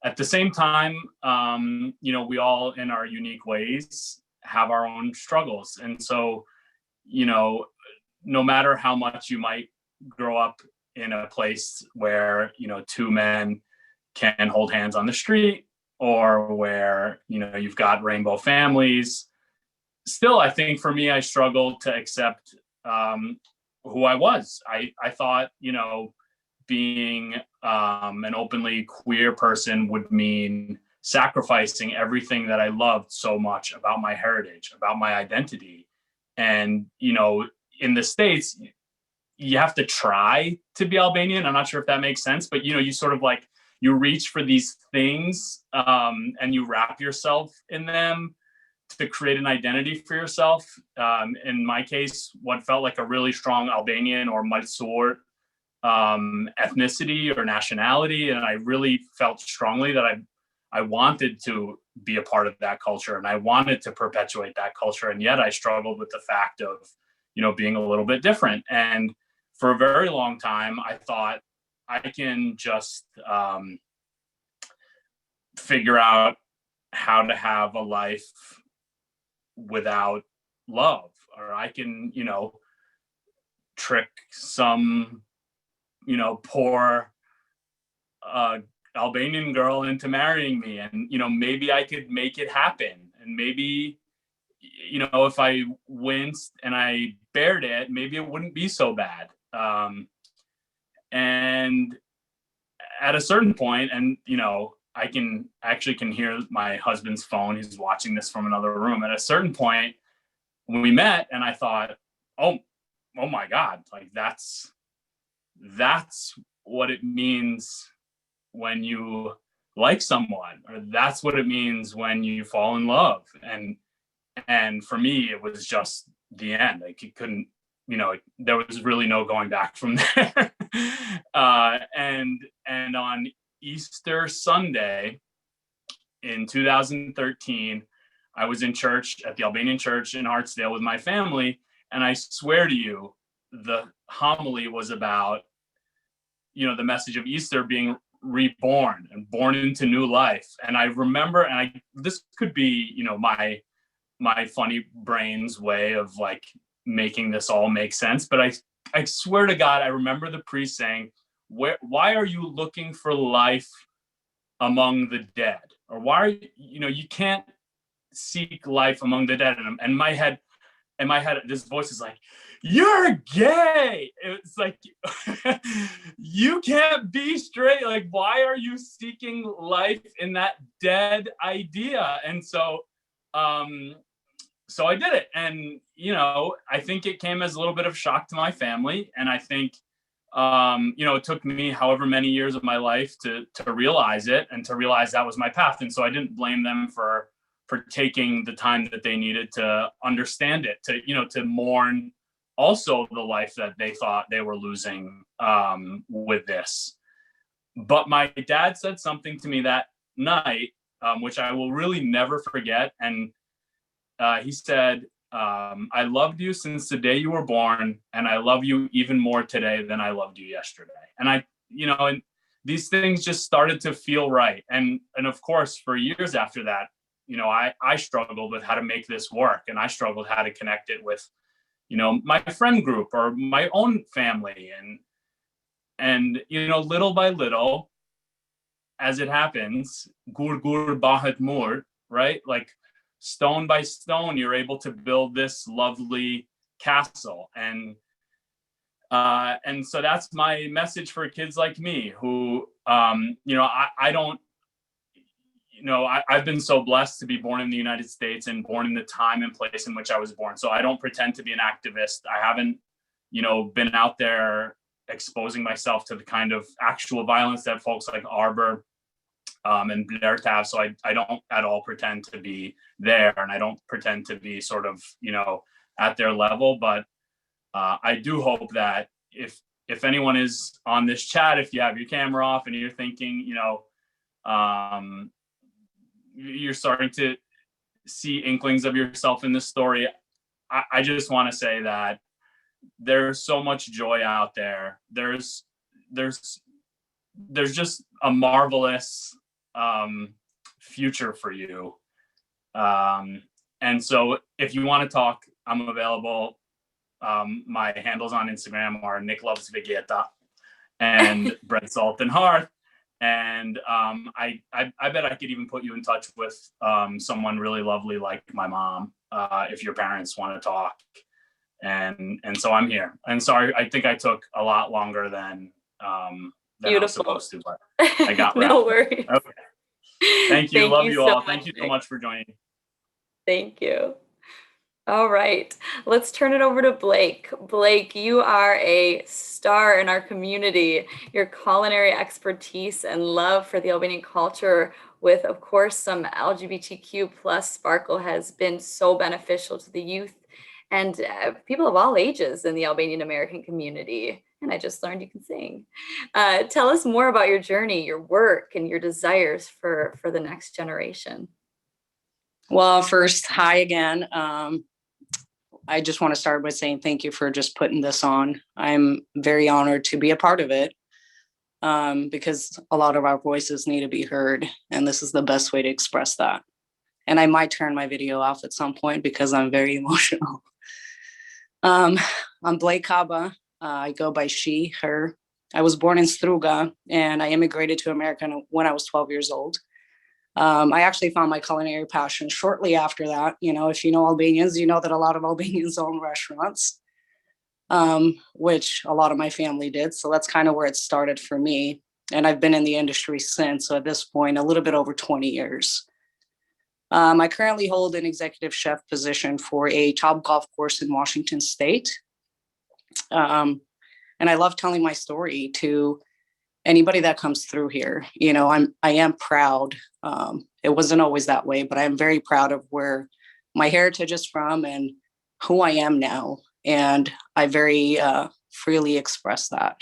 At the same time, we all in our unique ways have our own struggles. And so, no matter how much you might grow up in a place where, you know, two men can hold hands on the street, or where, you know, you've got rainbow families, still, I think for me, I struggled to accept who I was. I thought, you know, being an openly queer person would mean sacrificing everything that I loved so much about my heritage, about my identity. And, you know, in the States, you have to try to be Albanian. I'm not sure if that makes sense, but, you know, you sort of like, you reach for these things and you wrap yourself in them to create an identity for yourself. In my case, what felt like a really strong Albanian or Mysore ethnicity or nationality. And I really felt strongly that I wanted to be a part of that culture, and I wanted to perpetuate that culture. And yet I struggled with the fact of, you know, being a little bit different. And for a very long time, I thought I can just figure out how to have a life without love, or I can, you know, trick some, you know, poor Albanian girl into marrying me, and, you know, maybe I could make it happen. And maybe, you know, if I winced and I bared it, maybe it wouldn't be so bad. And at a certain point, and, you know, I can hear my husband's phone. He's watching this from another room. At a certain point, when we met, and I thought, oh my God, like that's what it means when you like someone, or that's what it means when you fall in love. And for me, it was just the end. Like, it couldn't, you know, there was really no going back from there. And on Easter Sunday in 2013, I was in church at the Albanian church in Hartsdale with my family. And I swear to you, the homily was about, you know, the message of Easter being reborn and born into new life. And I remember, and this could be, you know, my funny brain's way of like making this all make sense. But I swear to God, I remember the priest saying, why are you looking for life among the dead? Or why are you know, you can't seek life among the dead. And in my head, this voice is like, you're gay. It's like, you can't be straight. Like, why are you seeking life in that dead idea? And so I did it. And, you know, I think it came as a little bit of shock to my family. And I think, you know, it took me however many years of my life to realize it, and to realize that was my path. And so I didn't blame them for taking the time that they needed to understand it, to, you know, to mourn also the life that they thought they were losing with this. But my dad said something to me that night, which I will really never forget. And he said, I loved you since the day you were born, and I love you even more today than I loved you yesterday. And you know, and these things just started to feel right. And of course, for years after that, you know, I struggled with how to make this work, and I struggled how to connect it with, you know, my friend group or my own family. And, you know, little by little, as it happens, gur gur bahet mur, right? Like, stone by stone, you're able to build this lovely castle. And so that's my message for kids like me who, you know, I don't, you know, I've been so blessed to be born in the United States and born in the time and place in which I was born. So I don't pretend to be an activist. I haven't, you know, been out there exposing myself to the kind of actual violence that folks like Arbor and Blair have. So I don't at all pretend to be there, and I don't pretend to be sort of, you know, at their level. But I do hope that if anyone is on this chat, if you have your camera off and you're thinking, you know, you're starting to see inklings of yourself in this story, I just want to say that there's so much joy out there. There's just a marvelous future for you. And so if you want to talk, I'm available. My handles on Instagram are Nick Loves Vegeta and Bread, Salt, and Hearth. And I bet I could even put you in touch with someone really lovely like my mom if your parents want to talk. And so I'm here. And sorry, I think I took a lot longer than I was supposed to, but I got wrapped. No worries. Okay. Thank you. Love you so all. much, Thank you so Nick. much for joining. Thank you. All right, let's turn it over to Blake. Blake, you are a star in our community. Your culinary expertise and love for the Albanian culture with, of course, some LGBTQ plus sparkle has been so beneficial to the youth and people of all ages in the Albanian American community. And I just learned you can sing. Tell us more about your journey, your work, and your desires for the next generation. Well, first, hi again. I just want to start by saying thank you for just putting this on. I'm very honored to be a part of it because a lot of our voices need to be heard, and this is the best way to express that. And I might turn my video off at some point because I'm very emotional. I'm Blake Kaba. I go by she, her. I was born in Struga, and I immigrated to America when I was 12 years old. I actually found my culinary passion shortly after that. You know, if you know Albanians, you know that a lot of Albanians own restaurants, which a lot of my family did. So that's kind of where it started for me. And I've been in the industry since. So at this point, a little bit over 20 years. I currently hold an executive chef position for a top golf course in Washington State. And I love telling my story to anybody that comes through here. You know, I am proud. It wasn't always that way, but I'm very proud of where my heritage is from and who I am now. And I very freely express that.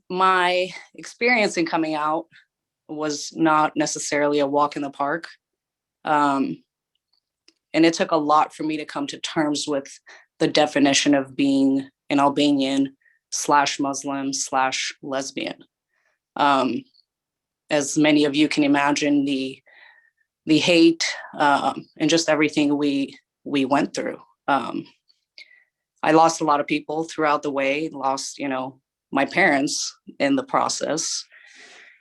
My experience in coming out was not necessarily a walk in the park. And it took a lot for me to come to terms with the definition of being an Albanian / Muslim / lesbian. As many of you can imagine, the hate and just everything we went through. I lost a lot of people throughout the way, lost, you know, my parents in the process.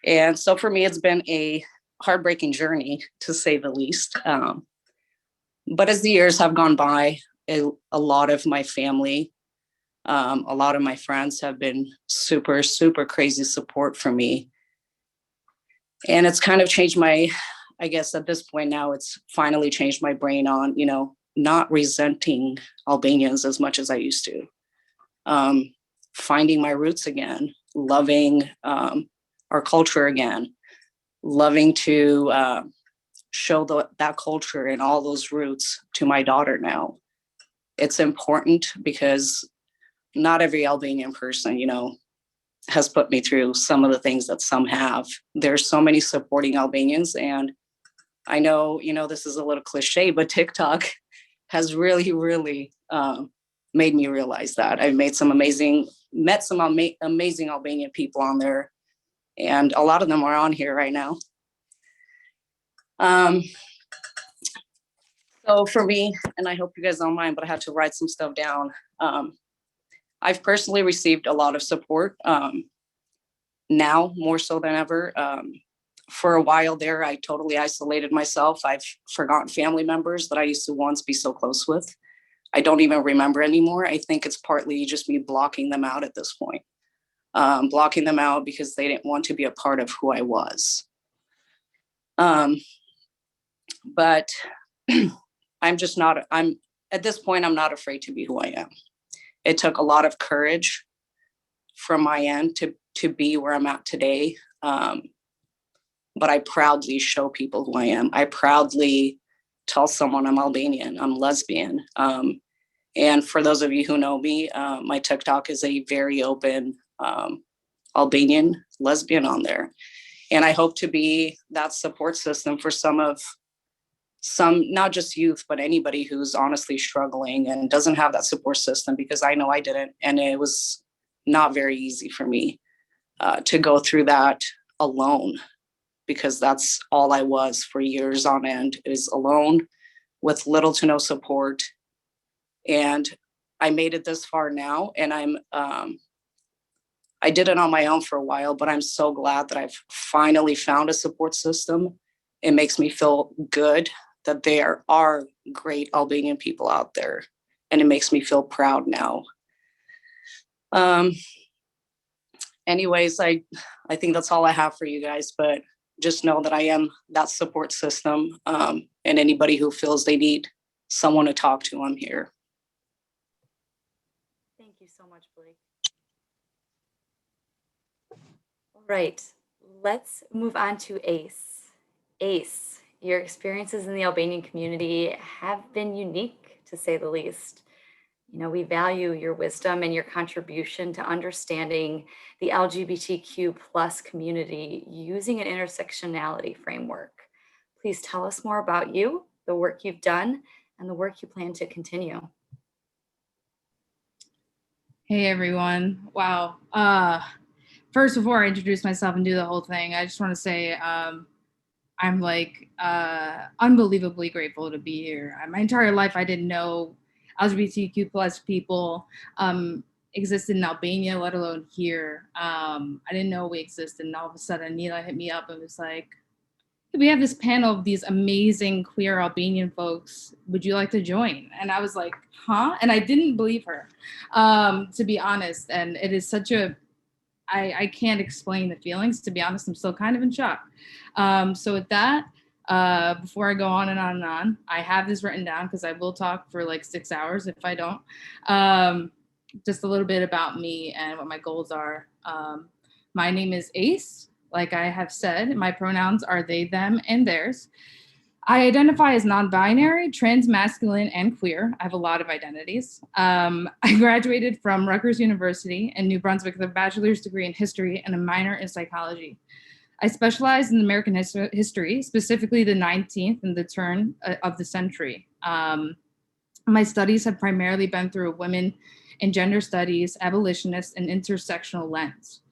And so for me, it's been a heartbreaking journey, to say the least. But as the years have gone by, a lot of my family, a lot of my friends have been super, super crazy support for me. And it's kind of changed my, I guess at this point now, it's finally changed my brain on, you know, not resenting Albanians as much as I used to. Finding my roots again, loving our culture again, loving to show that culture and all those roots to my daughter now. It's important because not every Albanian person, you know, has put me through some of the things that some have. There's so many supporting Albanians. And I know, you know, this is a little cliche, but TikTok has really, really made me realize that. I've met some amazing Albanian people on there. And a lot of them are on here right now. So for me, and I hope you guys don't mind, but I had to write some stuff down. I've personally received a lot of support now, more so than ever. For a while there, I totally isolated myself. I've forgotten family members that I used to once be so close with. I don't even remember anymore. I think it's partly just me blocking them out at this point. Blocking them out because they didn't want to be a part of who I was. But at this point, I'm not afraid to be who I am. It took a lot of courage from my end to be where I'm at today. But I proudly show people who I am. I proudly tell someone I'm Albanian, I'm lesbian. And for those of you who know me, my TikTok is a very open Albanian lesbian on there. And I hope to be that support system for some, not just youth, but anybody who's honestly struggling and doesn't have that support system, because I know I didn't. And it was not very easy for me to go through that alone, because that's all I was for years on end, is alone with little to no support. And I made it this far now, and I did it on my own for a while, but I'm so glad that I've finally found a support system. It makes me feel good that there are great Albanian people out there, and it makes me feel proud now. Anyways, I think that's all I have for you guys, but just know that I am that support system, and anybody who feels they need someone to talk to, I'm here. Thank you so much, Blake. All right, let's move on to Ace. Ace, your experiences in the Albanian community have been unique, to say the least. You know, we value your wisdom and your contribution to understanding the LGBTQ plus community using an intersectionality framework. Please tell us more about you, the work you've done, and the work you plan to continue. Hey, everyone. Wow. First, before I introduce myself and do the whole thing, I just want to say I'm like unbelievably grateful to be here. My entire life, I didn't know LGBTQ plus people existed in Albania, let alone here. I didn't know we existed, and all of a sudden, Nila hit me up and was like, we have this panel of these amazing queer Albanian folks. Would you like to join? And I was like, huh? And I didn't believe her, to be honest. And it is such a, I can't explain the feelings, to be honest. I'm still kind of in shock. So with that, before I go on and on and on, I have this written down because I will talk for like 6 hours if I don't. Just a little bit about me and what my goals are. My name is Ace. Like I have said, my pronouns are they, them, and theirs. I identify as non-binary, trans-masculine, and queer. I have a lot of identities. I graduated from Rutgers University in New Brunswick with a bachelor's degree in history and a minor in psychology. I specialize in American history, specifically the 19th and the turn of the century. My studies have primarily been through women and gender studies, abolitionist, and intersectional lens.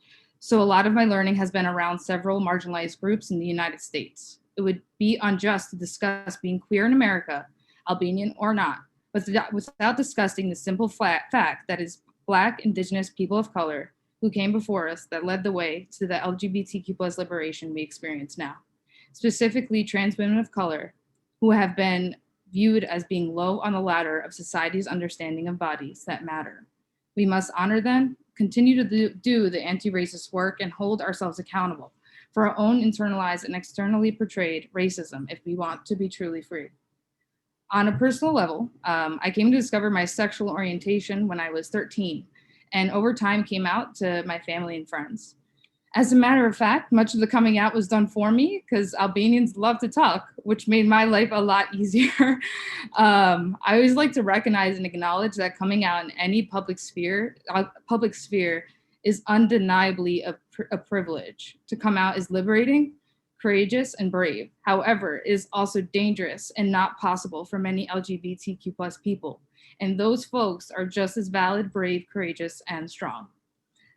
So a lot of my learning has been around several marginalized groups in the United States. It would be unjust to discuss being queer in America, Albanian or not, without discussing the simple fact that is Black, Indigenous people of color who came before us that led the way to the LGBTQ plus liberation we experience now. Specifically, trans women of color who have been viewed as being low on the ladder of society's understanding of bodies that matter. We must honor them, continue to do the anti-racist work, and hold ourselves accountable for our own internalized and externally portrayed racism if we want to be truly free. On a personal level, I came to discover my sexual orientation when I was 13, and over time came out to my family and friends. As a matter of fact, much of the coming out was done for me because Albanians love to talk, which made my life a lot easier. I always like to recognize and acknowledge that coming out in any public sphere is undeniably a privilege. To come out is liberating, courageous, and brave. However, it is also dangerous and not possible for many LGBTQ plus people. And those folks are just as valid, brave, courageous, and strong.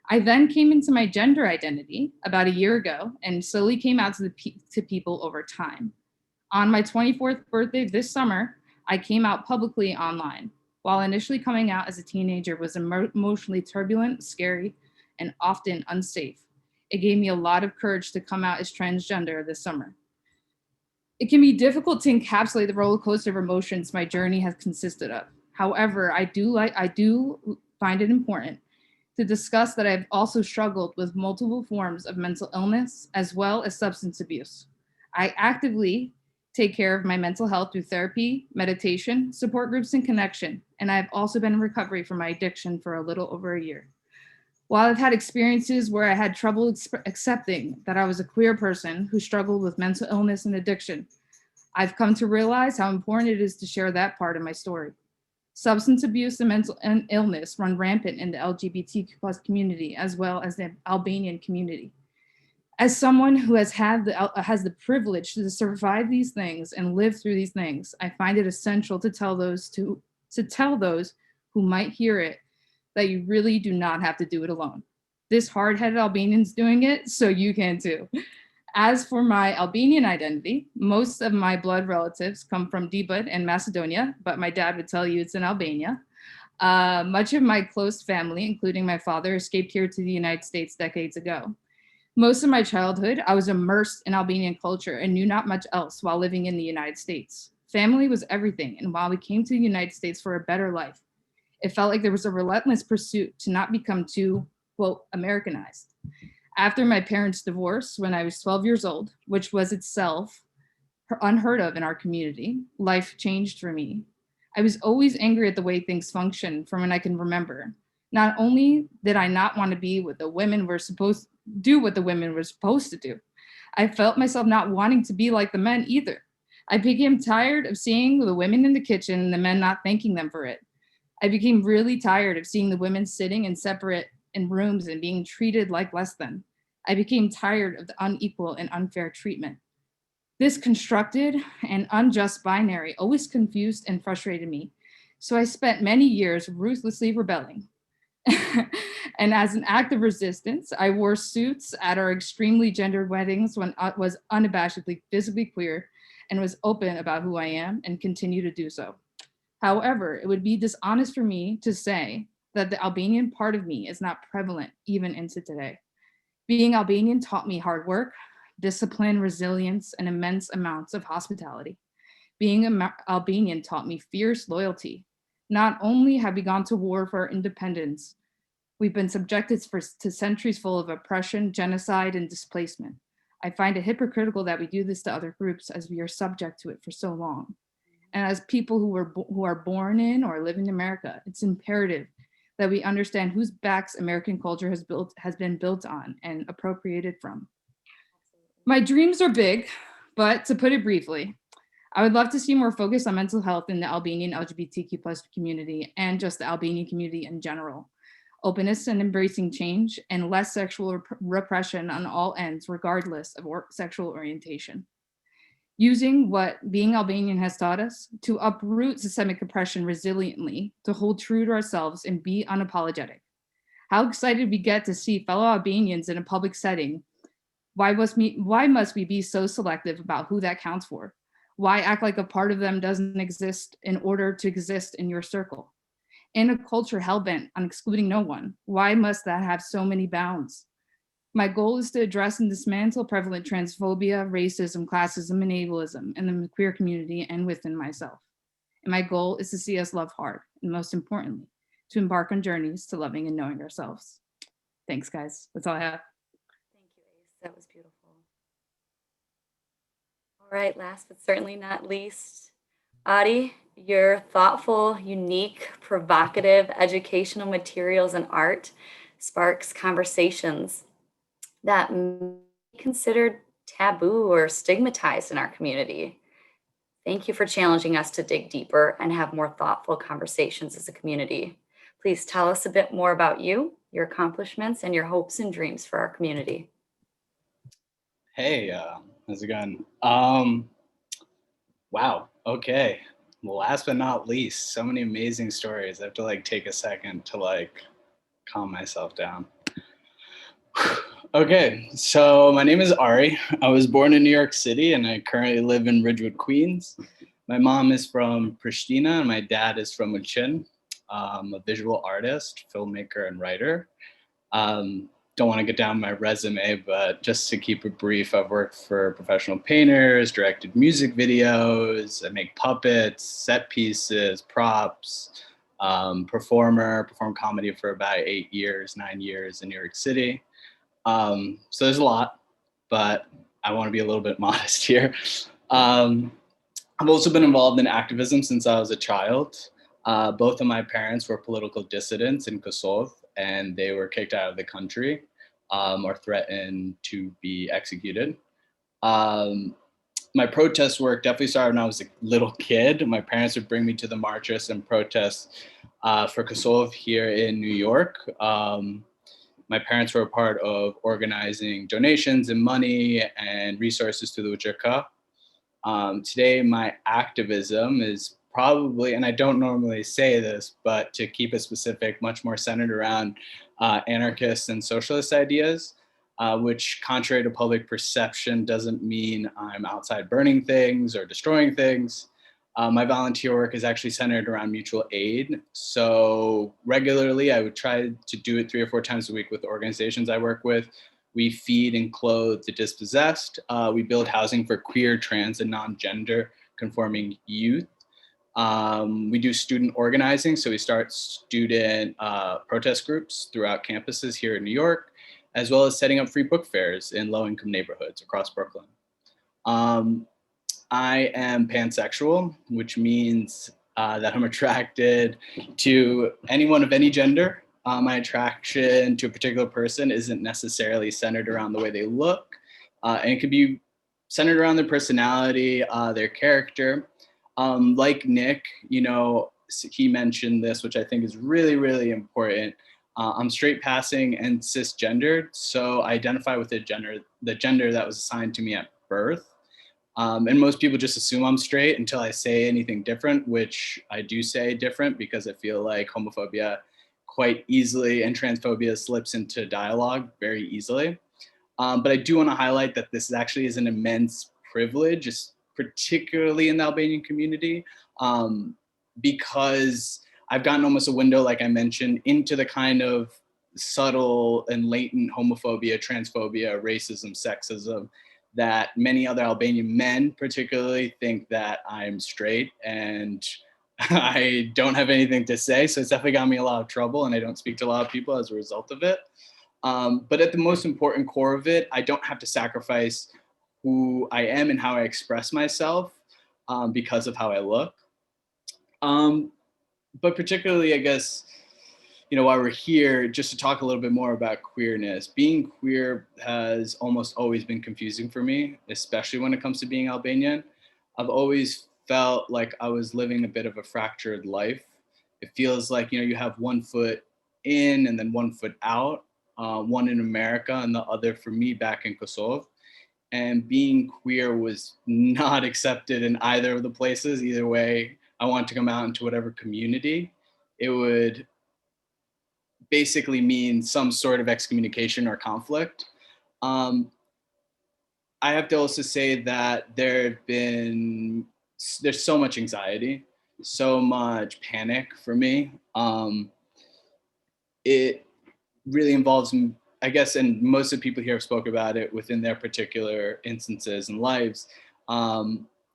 I then came into my gender identity about a year ago and slowly came out to people over time. On my 24th birthday this summer, I came out publicly online. While initially coming out as a teenager was emotionally turbulent, scary, and often unsafe, it gave me a lot of courage to come out as transgender this summer. It can be difficult to encapsulate the roller coaster of emotions my journey has consisted of. However, I do find it important to discuss that I've also struggled with multiple forms of mental illness as well as substance abuse. I actively take care of my mental health through therapy, meditation, support groups, and connection, and I've also been in recovery from my addiction for a little over a year. While I've had experiences where I had trouble accepting that I was a queer person who struggled with mental illness and addiction, I've come to realize how important it is to share that part of my story. Substance abuse and mental illness run rampant in the LGBTQ plus community as well as the Albanian community. As someone who has the privilege to survive these things and live through these things, I find it essential to tell those who might hear it that you really do not have to do it alone. This hard-headed Albanian's doing it, so you can too. As for my Albanian identity, most of my blood relatives come from Dibut and Macedonia, but my dad would tell you it's in Albania. Much of my close family, including my father, escaped here to the United States decades ago. Most of my childhood, I was immersed in Albanian culture and knew not much else while living in the United States. Family was everything, and while we came to the United States for a better life, it felt like there was a relentless pursuit to not become too, quote, Americanized. After my parents' divorce when I was 12 years old, which was itself unheard of in our community, life changed for me. I was always angry at the way things functioned from when I can remember. Not only did I not want to be what the women were supposed to do, I felt myself not wanting to be like the men either. I became tired of seeing the women in the kitchen and the men not thanking them for it. I became really tired of seeing the women sitting in separate in rooms and being treated like less than. I became tired of the unequal and unfair treatment. This constructed and unjust binary always confused and frustrated me. So I spent many years ruthlessly rebelling. And as an act of resistance, I wore suits at our extremely gendered weddings when I was unabashedly physically queer and was open about who I am and continue to do so. However, it would be dishonest for me to say that the Albanian part of me is not prevalent even into today. Being Albanian taught me hard work, discipline, resilience, and immense amounts of hospitality. Being Albanian taught me fierce loyalty. Not only have we gone to war for our independence, we've been subjected to centuries full of oppression, genocide, and displacement. I find it hypocritical that we do this to other groups as we are subject to it for so long. And as people who are born in or live in America, it's imperative that we understand whose backs American culture has been built on and appropriated from. My dreams are big, but to put it briefly, I would love to see more focus on mental health in the Albanian LGBTQ plus community and just the Albanian community in general. Openness and embracing change and less sexual repression on all ends, regardless of sexual orientation. Using what being Albanian has taught us to uproot systemic oppression resiliently, to hold true to ourselves and be unapologetic. How excited we get to see fellow Albanians in a public setting. Why must we be so selective about who that counts for? Why act like a part of them doesn't exist in order to exist in your circle? In a culture hellbent on excluding no one, why must that have so many bounds? My goal is to address and dismantle prevalent transphobia, racism, classism, and ableism in the queer community and within myself. And my goal is to see us love hard, and most importantly, to embark on journeys to loving and knowing ourselves. Thanks, guys. That's all I have. Thank you, Ace. That was beautiful. All right, last but certainly not least, Adi, your thoughtful, unique, provocative educational materials and art sparks conversations that may be considered taboo or stigmatized in our community. Thank you for challenging us to dig deeper and have more thoughtful conversations as a community. Please tell us a bit more about you, your accomplishments, and your hopes and dreams for our community. Hey, how's it going? Wow, okay. Last but not least, so many amazing stories. I have to take a second to calm myself down. Okay, so my name is Ari. I was born in New York City and I currently live in Ridgewood, Queens. My mom is from Pristina and my dad is from Uchin. I'm a visual artist, filmmaker, and writer. Don't want to get down my resume, but just to keep it brief, I've worked for professional painters, directed music videos, I make puppets, set pieces, props, perform comedy for about 9 years in New York City. So there's a lot, but I want to be a little bit modest here. I've also been involved in activism since I was a child. Both of my parents were political dissidents in Kosovo, and they were kicked out of the country or threatened to be executed. My protest work definitely started when I was a little kid. My parents would bring me to the marches and protests for Kosovo here in New York. My parents were a part of organizing donations and money and resources to the UÇK. Today, my activism is probably, and I don't normally say this, but to keep it specific, much more centered around anarchist and socialist ideas, which contrary to public perception doesn't mean I'm outside burning things or destroying things. My volunteer work is actually centered around mutual aid. So regularly, I would try to do it 3 or 4 times a week with the organizations I work with. We feed and clothe the dispossessed. We build housing for queer, trans, and non-gender conforming youth. We do student organizing. So we start student protest groups throughout campuses here in New York, as well as setting up free book fairs in low-income neighborhoods across Brooklyn. I am pansexual, which means that I'm attracted to anyone of any gender. My attraction to a particular person isn't necessarily centered around the way they look, and it could be centered around their personality, their character. Like Nick, you know, he mentioned this, which I think is really, really important. I'm straight passing and cisgendered, so I identify with the gender that was assigned to me at birth. And most people just assume I'm straight until I say anything different, which I do say different because I feel like homophobia quite easily and transphobia slips into dialogue very easily. But I do want to highlight that this actually is an immense privilege, particularly in the Albanian community, because I've gotten almost a window, like I mentioned, into the kind of subtle and latent homophobia, transphobia, racism, sexism that many other Albanian men particularly think that I'm straight, and I don't have anything to say. So it's definitely got me a lot of trouble, and I don't speak to a lot of people as a result of it. But at the most important core of it, I don't have to sacrifice who I am and how I express myself because of how I look. But particularly, I guess, you know, while we're here, just to talk a little bit more about queerness. Being queer has almost always been confusing for me, especially when it comes to being Albanian. I've always felt like I was living a bit of a fractured life. It feels like, you know, you have one foot in and then one foot out, one in America and the other for me back in Kosovo. And being queer was not accepted in either of the places. Either way, I wanted to come out into whatever community. It would basically mean some sort of excommunication or conflict. I have to also say that there's so much anxiety, so much panic for me. It really involves, I guess, and most of the people here have spoke about it within their particular instances and lives,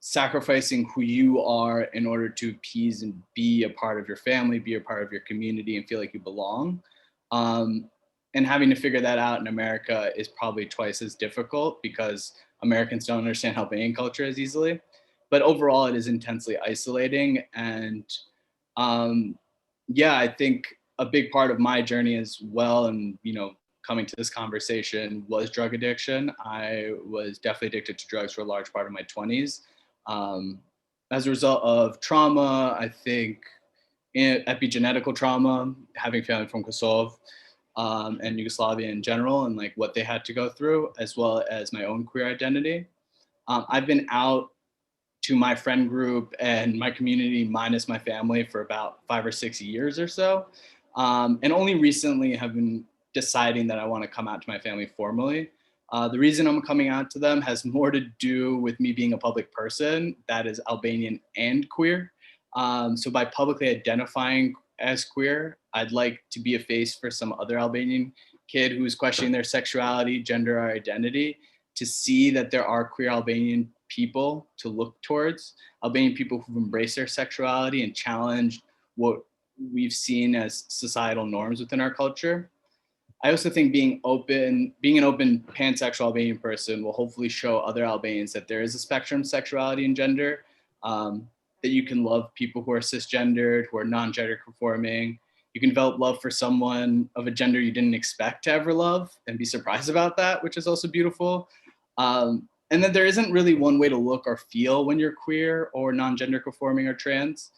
sacrificing who you are in order to appease and be a part of your family, be a part of your community, and feel like you belong. And having to figure that out in America is probably twice as difficult because Americans don't understand Albanian culture as easily. But overall, it is intensely isolating. And yeah, I think a big part of my journey as well, and, you know, coming to this conversation, was drug addiction. I was definitely addicted to drugs for a large part of my 20s. As a result of trauma, I think epigenetical trauma, having family from Kosovo and Yugoslavia in general, and like what they had to go through, as well as my own queer identity. I've been out to my friend group and my community minus my family for about 5 or 6 years or so. And only recently have been deciding that I want to come out to my family formally. The reason I'm coming out to them has more to do with me being a public person that is Albanian and queer. So by publicly identifying as queer, I'd like to be a face for some other Albanian kid who's questioning their sexuality, gender, or identity, to see that there are queer Albanian people to look towards, Albanian people who've embraced their sexuality and challenged what we've seen as societal norms within our culture. I also think being an open pansexual Albanian person will hopefully show other Albanians that there is a spectrum of sexuality and gender, that you can love people who are cisgendered, who are non-gender conforming. You can develop love for someone of a gender you didn't expect to ever love and be surprised about that, which is also beautiful. And that there isn't really one way to look or feel when you're queer or non-gender conforming or trans.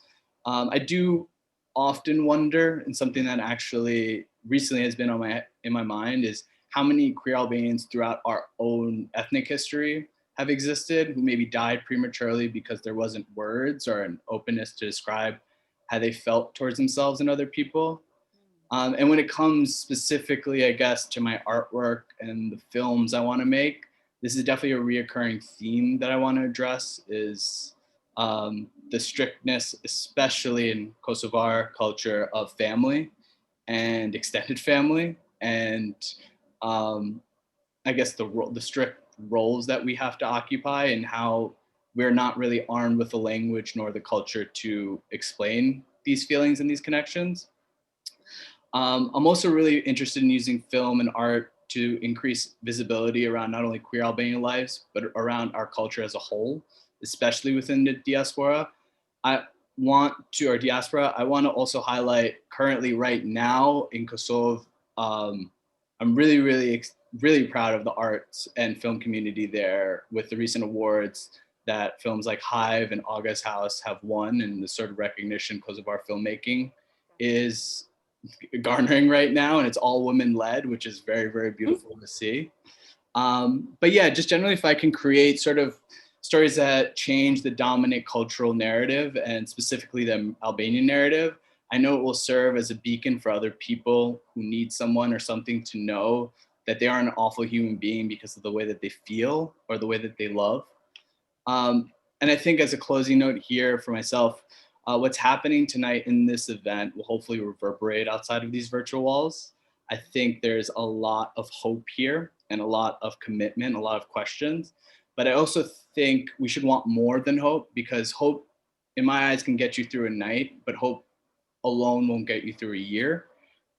I do often wonder, and something that actually recently has been in my mind, is how many queer Albanians throughout our own ethnic history have existed who maybe died prematurely because there wasn't words or an openness to describe how they felt towards themselves and other people. And when it comes specifically, I guess, to my artwork and the films I want to make, this is definitely a reoccurring theme that I want to address, is the strictness, especially in Kosovar culture, of family and extended family, and I guess the strict roles that we have to occupy, and how we're not really armed with the language nor the culture to explain these feelings and these connections. I'm also really interested in using film and art to increase visibility around not only queer Albanian lives, but around our culture as a whole, especially within the diaspora. I want to also highlight currently right now in Kosovo, I'm really proud of the arts and film community there with the recent awards that films like Hive and August House have won, and the sort of recognition Kosovar filmmaking is garnering right now, and it's all women led, which is very, very beautiful to see. But yeah, just generally, if I can create sort of stories that change the dominant cultural narrative, and specifically the Albanian narrative, I know it will serve as a beacon for other people who need someone or something to know that they aren't an awful human being because of the way that they feel or the way that they love. And I think as a closing note here for myself, what's happening tonight in this event will hopefully reverberate outside of these virtual walls. I think there's a lot of hope here and a lot of commitment, a lot of questions. But I also think we should want more than hope, because hope, in my eyes, can get you through a night, but hope alone won't get you through a year.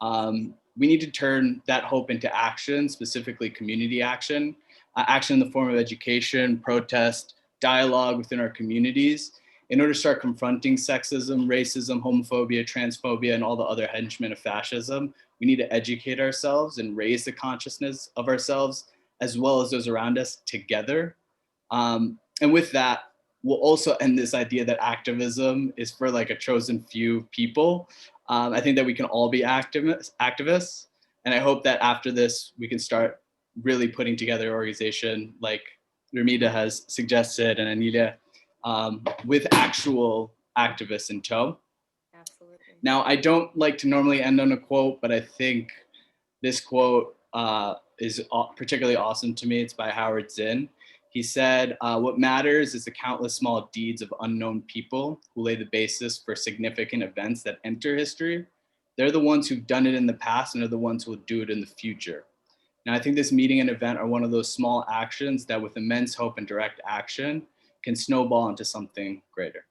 We need to turn that hope into action, specifically community action, action in the form of education, protest, dialogue within our communities, in order to start confronting sexism, racism, homophobia, transphobia, and all the other henchmen of fascism. We need to educate ourselves and raise the consciousness of ourselves as well as those around us together. And with that, we'll also end this idea that activism is for like a chosen few people. I think that we can all be activists. And I hope that after this, we can start really putting together an organization like Ramida has suggested and Anilia, with actual activists in tow. Absolutely. Now, I don't like to normally end on a quote, but I think this quote is particularly awesome to me. It's by Howard Zinn. He said, what matters is the countless small deeds of unknown people who lay the basis for significant events that enter history. They're the ones who've done it in the past and are the ones who will do it in the future. Now, I think this meeting and event are one of those small actions that with immense hope and direct action can snowball into something greater.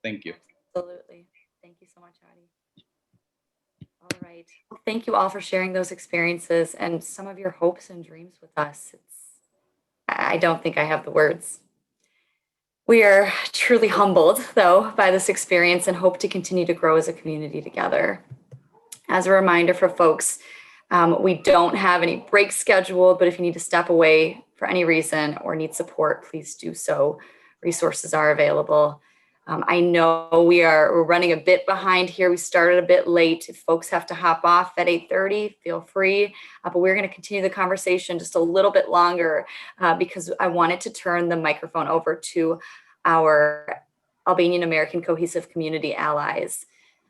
Thank you. Absolutely. Thank you so much, Adi. All right. Thank you all for sharing those experiences and some of your hopes and dreams with us. I don't think I have the words. We are truly humbled, though, by this experience and hope to continue to grow as a community together. As a reminder for folks, we don't have any breaks scheduled, but if you need to step away for any reason or need support, please do so. Resources are available. I know we're running a bit behind here. We started a bit late. If folks have to hop off at 8:30, feel free. But we're going to continue the conversation just a little bit longer because I wanted to turn the microphone over to our Albanian American Cohesive Community allies.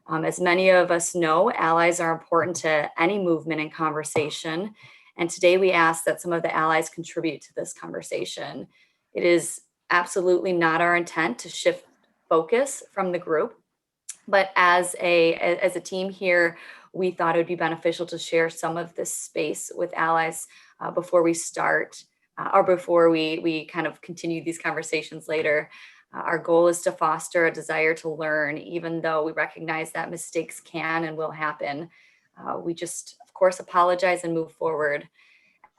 As many of us know, allies are important to any movement and conversation. And today we ask that some of the allies contribute to this conversation. It is absolutely not our intent to shift focus from the group, but as a team here, we thought it would be beneficial to share some of this space with allies before we start or before we kind of continue these conversations later. Our goal is to foster a desire to learn, even though we recognize that mistakes can and will happen. We just, of course, apologize and move forward.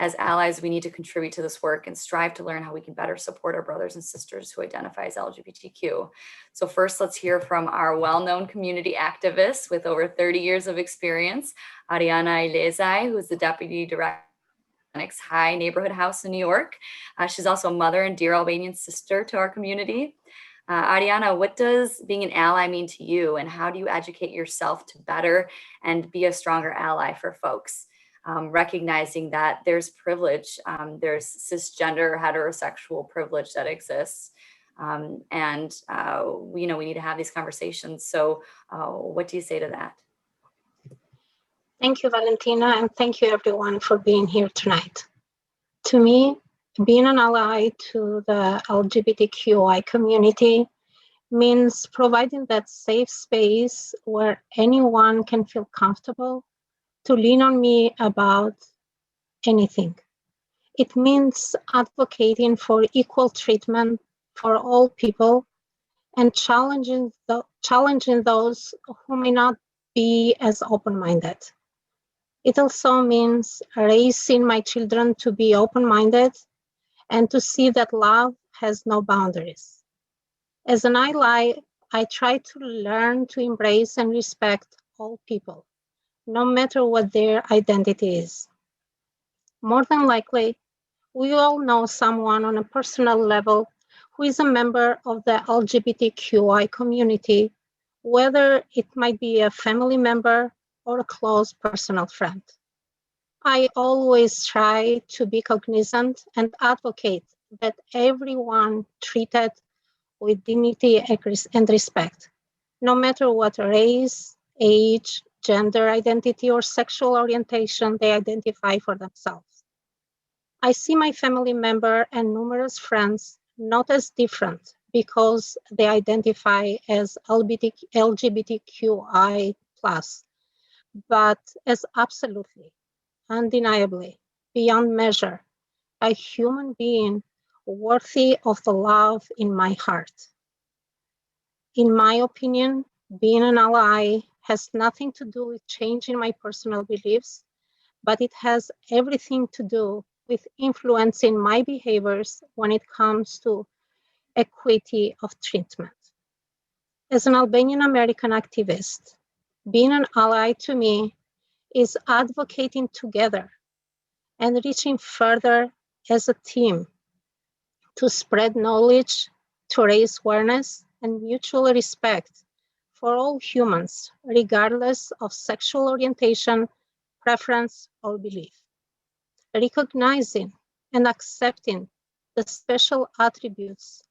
As allies, we need to contribute to this work and strive to learn how we can better support our brothers and sisters who identify as LGBTQ. So first, let's hear from our well-known community activist with over 30 years of experience, Ariana Matalia, who is the Deputy Director of the High Neighborhood House in New York. She's also a mother and dear Albanian sister to our community. Ariana, what does being an ally mean to you, and how do you educate yourself to better and be a stronger ally for folks? Recognizing that there's privilege, there's cisgender heterosexual privilege that exists, and we need to have these conversations. So what do you say to that? Thank you, Valentina, and thank you everyone for being here tonight. To me, being an ally to the LGBTQI community means providing that safe space where anyone can feel comfortable to lean on me about anything. It means advocating for equal treatment for all people and challenging those who may not be as open-minded. It also means raising my children to be open-minded and to see that love has no boundaries. As an ally, I try to learn to embrace and respect all people, no matter what their identity is. More than likely, we all know someone on a personal level who is a member of the LGBTQI community, whether it might be a family member or a close personal friend. I always try to be cognizant and advocate that everyone treated with dignity and respect, no matter what race, age, gender identity, or sexual orientation they identify for themselves. I see my family member and numerous friends not as different because they identify as LGBTQI+, but as absolutely, undeniably, beyond measure, a human being worthy of the love in my heart. In my opinion, being an ally has nothing to do with changing my personal beliefs, but it has everything to do with influencing my behaviors when it comes to equity of treatment. As an Albanian American activist, being an ally to me is advocating together and reaching further as a team to spread knowledge, to raise awareness and mutual respect for all humans, regardless of sexual orientation, preference, or belief. Recognizing and accepting the special attributes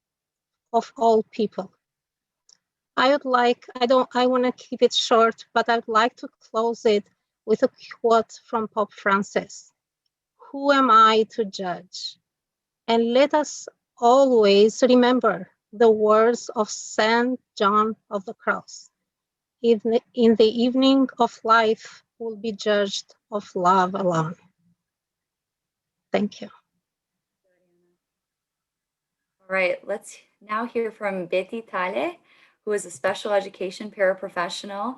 of all people. I want to keep it short, but I'd like to close it with a quote from Pope Francis. Who am I to judge? And let us always remember the words of Saint John of the Cross. In the evening of life will be judged of love alone. Thank you. All right, let's now hear from Lgbti, who is a special education paraprofessional.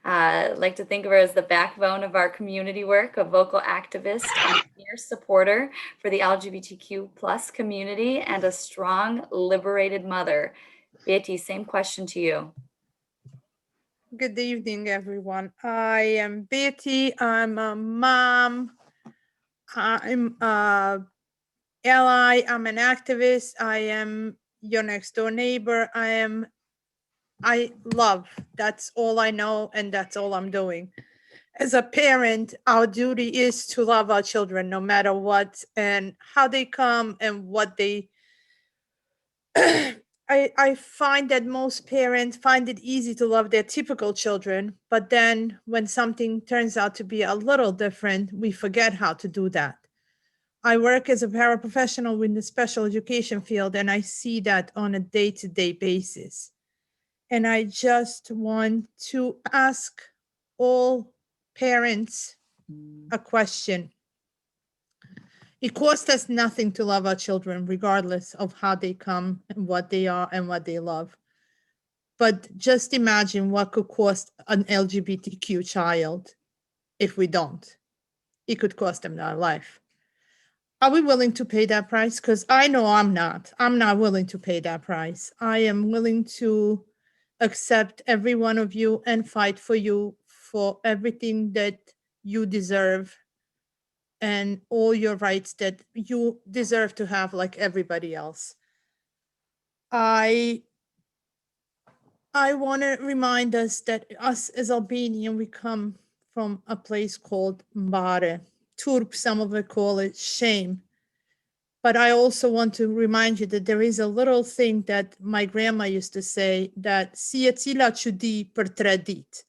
I like to think of her as the backbone of our community work, a vocal activist and fierce supporter for the LGBTQ plus community, and a strong, liberated mother. Betty, same question to you. Good evening, everyone. I am Betty. I'm a mom. I'm a ally. I'm an activist. I am your next door neighbor. I love. That's all I know, and that's all I'm doing. As a parent, our duty is to love our children no matter what and how they come and what they I find that most parents find it easy to love their typical children, but then when something turns out to be a little different, we forget how to do that. I work as a paraprofessional in the special education field, and I see that on a day-to-day basis. And I just want to ask all parents a question. It costs us nothing to love our children, regardless of how they come and what they are and what they love. But just imagine what could cost an LGBTQ child if we don't. It could cost them their life. Are we willing to pay that price? Because I know I'm not. I'm not willing to pay that price. I am willing to accept every one of you and fight for you for everything that you deserve and all your rights that you deserve to have like everybody else. I want to remind us that us as Albanian, we come from a place called Mbare. Turp, some of it call it shame. But I also want to remind you that there is a little thing that my grandma used to say, that si e cila çudi për 3 ditë,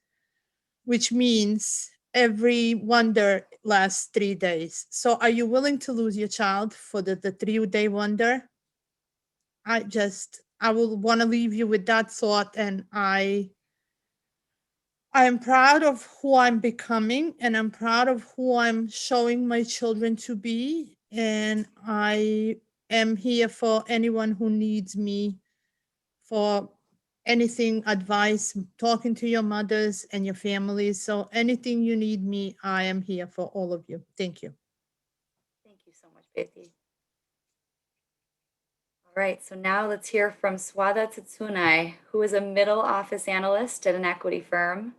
which means every wonder lasts 3 days. So are you willing to lose your child for the 3-day wonder? I just I will want to leave you with that thought. And I'm proud of who I'm becoming, and I'm proud of who I'm showing my children to be. And I am here for anyone who needs me for anything, advice, talking to your mothers and your families. So anything you need me, I am here for all of you. Thank you. Thank you so much, Betty. All right, so now let's hear from Swada Tsunai, who is a middle office analyst at an equity firm,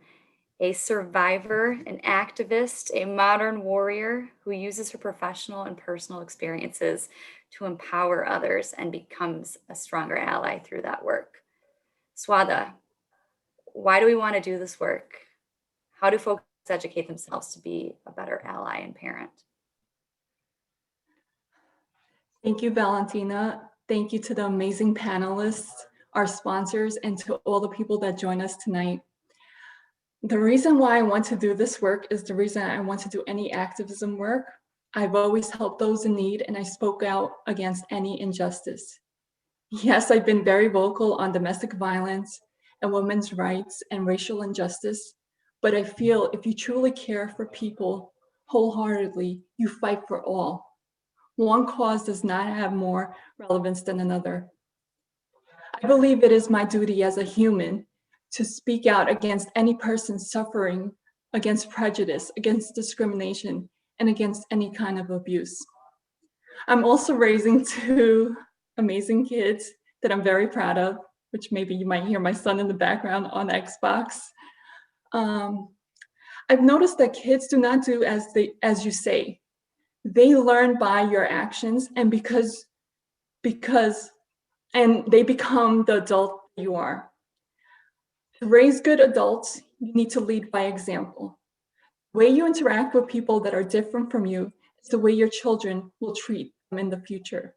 a survivor, an activist, a modern warrior who uses her professional and personal experiences to empower others and becomes a stronger ally through that work. Swada, why do we want to do this work? How do folks educate themselves to be a better ally and parent? Thank you, Valentina. Thank you to the amazing panelists, our sponsors, and to all the people that join us tonight. The reason why I want to do this work is the reason I want to do any activism work. I've always helped those in need, and I spoke out against any injustice. Yes, I've been very vocal on domestic violence and women's rights and racial injustice, but I feel if you truly care for people wholeheartedly, you fight for all. One cause does not have more relevance than another. I believe it is my duty as a human to speak out against any person suffering, against prejudice, against discrimination, and against any kind of abuse. I'm also raising two amazing kids that I'm very proud of, which maybe you might hear my son in the background on Xbox. I've noticed that kids do not do as you say. They learn by your actions, and and they become the adult you are. To raise good adults, you need to lead by example. The way you interact with people that are different from you is the way your children will treat them in the future.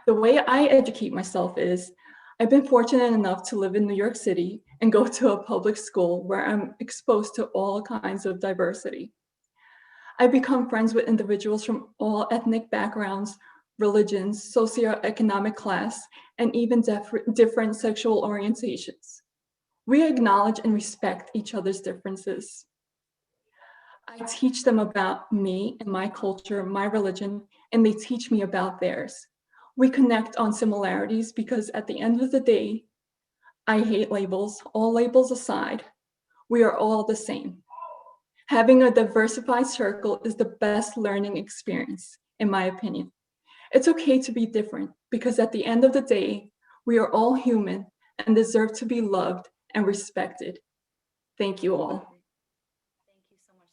The way I educate myself is, I've been fortunate enough to live in New York City and go to a public school where I'm exposed to all kinds of diversity. I've become friends with individuals from all ethnic backgrounds, religions, socioeconomic class, and even different sexual orientations. We acknowledge and respect each other's differences. I teach them about me and my culture, my religion, and they teach me about theirs. We connect on similarities because at the end of the day, I hate labels. All labels aside, we are all the same. Having a diversified circle is the best learning experience, in my opinion. It's okay to be different because at the end of the day, we are all human and deserve to be loved and respected. Thank you all. Thank you so much,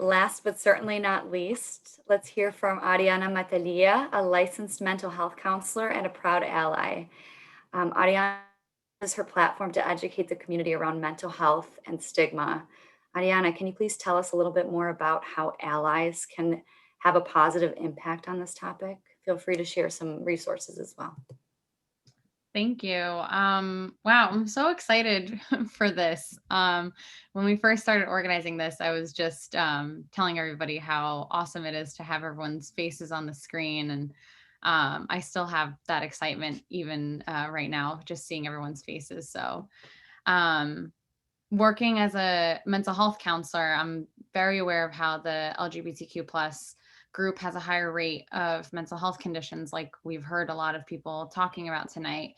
Swada. Last but certainly not least, let's hear from Ariana Matalia, a licensed mental health counselor and a proud ally. Ariana uses her platform to educate the community around mental health and stigma. Ariana, can you please tell us a little bit more about how allies can have a positive impact on this topic? Feel free to share some resources as well. Thank you. Wow, I'm so excited for this. When we first started organizing this, I was just telling everybody how awesome it is to have everyone's faces on the screen. And I still have that excitement even right now, just seeing everyone's faces. So working as a mental health counselor, I'm very aware of how the LGBTQ plus group has a higher rate of mental health conditions, like we've heard a lot of people talking about tonight.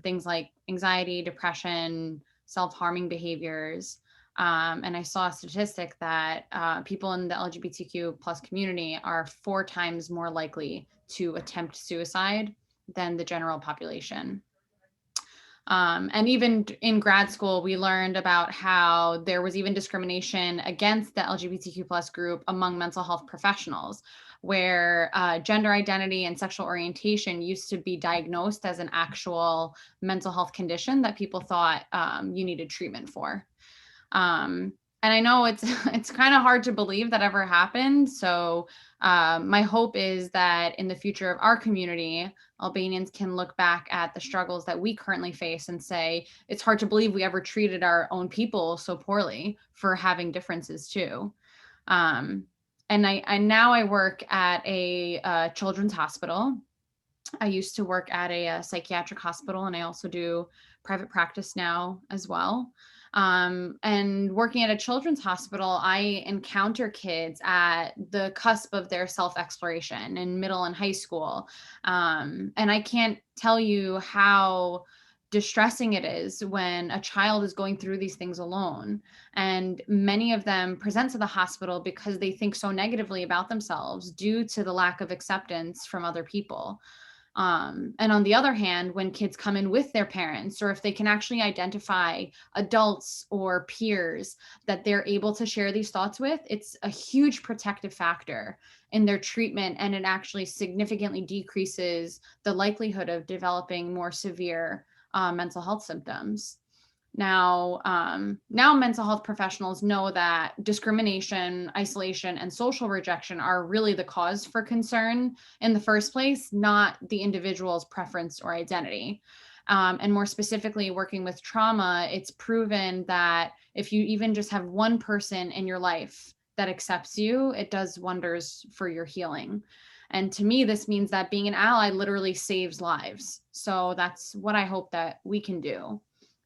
Things like anxiety, depression, self-harming behaviors. And I saw a statistic that people in the LGBTQ plus community are 4 times more likely to attempt suicide than the general population. And even in grad school, we learned about how there was even discrimination against the LGBTQ plus group among mental health professionals, where gender identity and sexual orientation used to be diagnosed as an actual mental health condition that people thought you needed treatment for. And I know it's kind of hard to believe that ever happened. So my hope is that in the future of our community, Albanians can look back at the struggles that we currently face and say, it's hard to believe we ever treated our own people so poorly for having differences too. And now I work at a children's hospital. I used to work at a psychiatric hospital, and I also do private practice now as well. And working at a children's hospital, I encounter kids at the cusp of their self-exploration in middle and high school. And I can't tell you how distressing it is when a child is going through these things alone. And many of them present to the hospital because they think so negatively about themselves due to the lack of acceptance from other people. And on the other hand, when kids come in with their parents, or if they can actually identify adults or peers that they're able to share these thoughts with, it's a huge protective factor in their treatment, and it actually significantly decreases the likelihood of developing more severe mental health symptoms. Now, mental health professionals know that discrimination, isolation, and social rejection are really the cause for concern in the first place, not the individual's preference or identity. And more specifically, working with trauma, it's proven that if you even just have one person in your life that accepts you, it does wonders for your healing. And to me, this means that being an ally literally saves lives. So that's what I hope that we can do.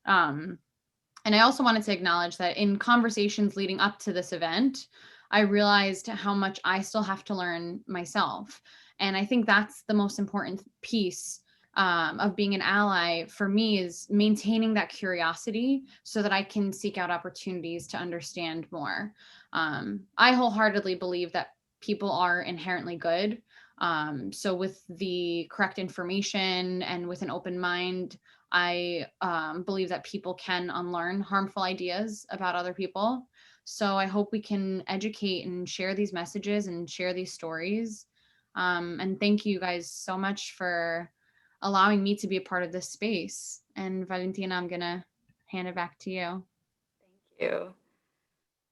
And I also wanted to acknowledge that in conversations leading up to this event, I realized how much I still have to learn myself. And I think that's the most important piece of being an ally for me, is maintaining that curiosity so that I can seek out opportunities to understand more. I wholeheartedly believe that people are inherently good. So with the correct information and with an open mind, I believe that people can unlearn harmful ideas about other people. So I hope we can educate and share these messages and share these stories. And thank you guys so much for allowing me to be a part of this space. And Valentina, I'm gonna hand it back to you. Thank you.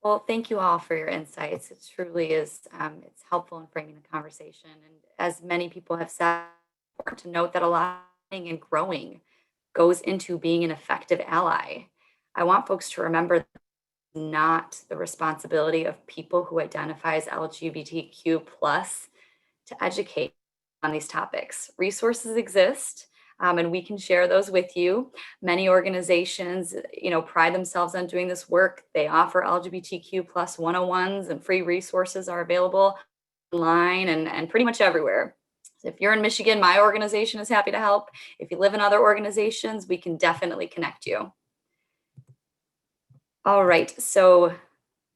Well, thank you all for your insights. It truly is, it's helpful in framing the conversation. And as many people have said, it's important to note that a lot of learning and growing goes into being an effective ally. I want folks to remember that it's not the responsibility of people who identify as LGBTQ plus to educate on these topics. Resources exist, and we can share those with you. Many organizations, pride themselves on doing this work. They offer LGBTQ plus 101s, and free resources are available online and pretty much everywhere. So if you're in Michigan, my organization is happy to help. If you live in other organizations, we can definitely connect you. All right, so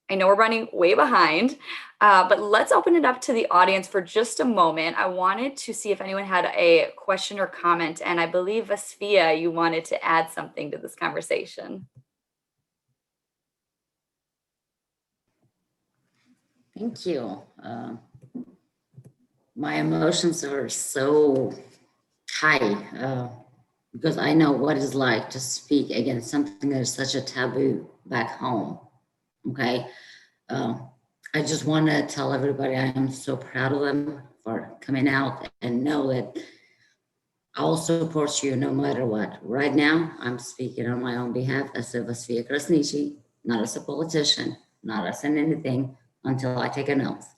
I know we're running way behind, but let's open it up to the audience for just a moment. I wanted to see if anyone had a question or comment, and I believe, Vasfia, you wanted to add something to this conversation. Thank you. My emotions are so high because I know what it's like to speak against something that is such a taboo back home. Okay. I just want to tell everybody I am so proud of them for coming out, and know that I will support you no matter what. Right now, I'm speaking on my own behalf as a Vasfia Krasniqi, not as a politician, not as in anything, until I take an oath.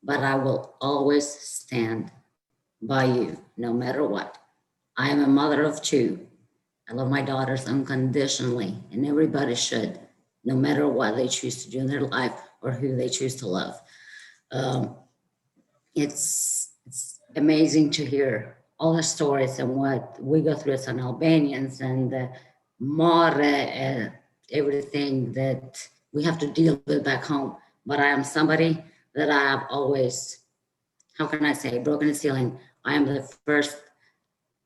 But I will always stand by you, no matter what. I am a mother of two. I love my daughters unconditionally, and everybody should, no matter what they choose to do in their life or who they choose to love. It's amazing to hear all the stories and what we go through as an Albanians, and the more everything that we have to deal with back home. But I am somebody that I have always, how can I say, broken the ceiling. I am the first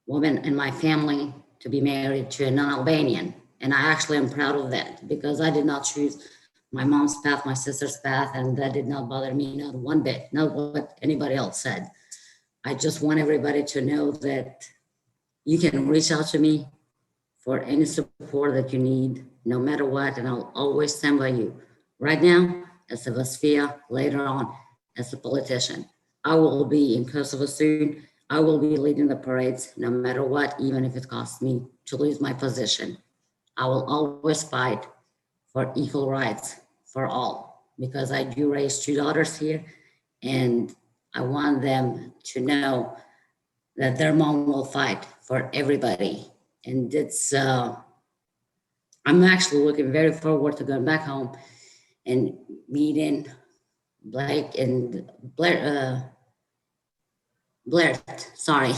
woman in my family to be married to a non-Albanian. And I actually am proud of that, because I did not choose my mom's path, my sister's path, and that did not bother me, not one bit, not what anybody else said. I just want everybody to know that you can reach out to me for any support that you need, no matter what, and I'll always stand by you. Right now, as a Vasfia, later on, as a politician. I will be in Kosovo soon. I will be leading the parades, no matter what, even if it costs me to lose my position. I will always fight for equal rights for all, because I do raise two daughters here, and I want them to know that their mom will fight for everybody. And it's, I'm actually looking very forward to going back home and meeting Blake and Blair, sorry,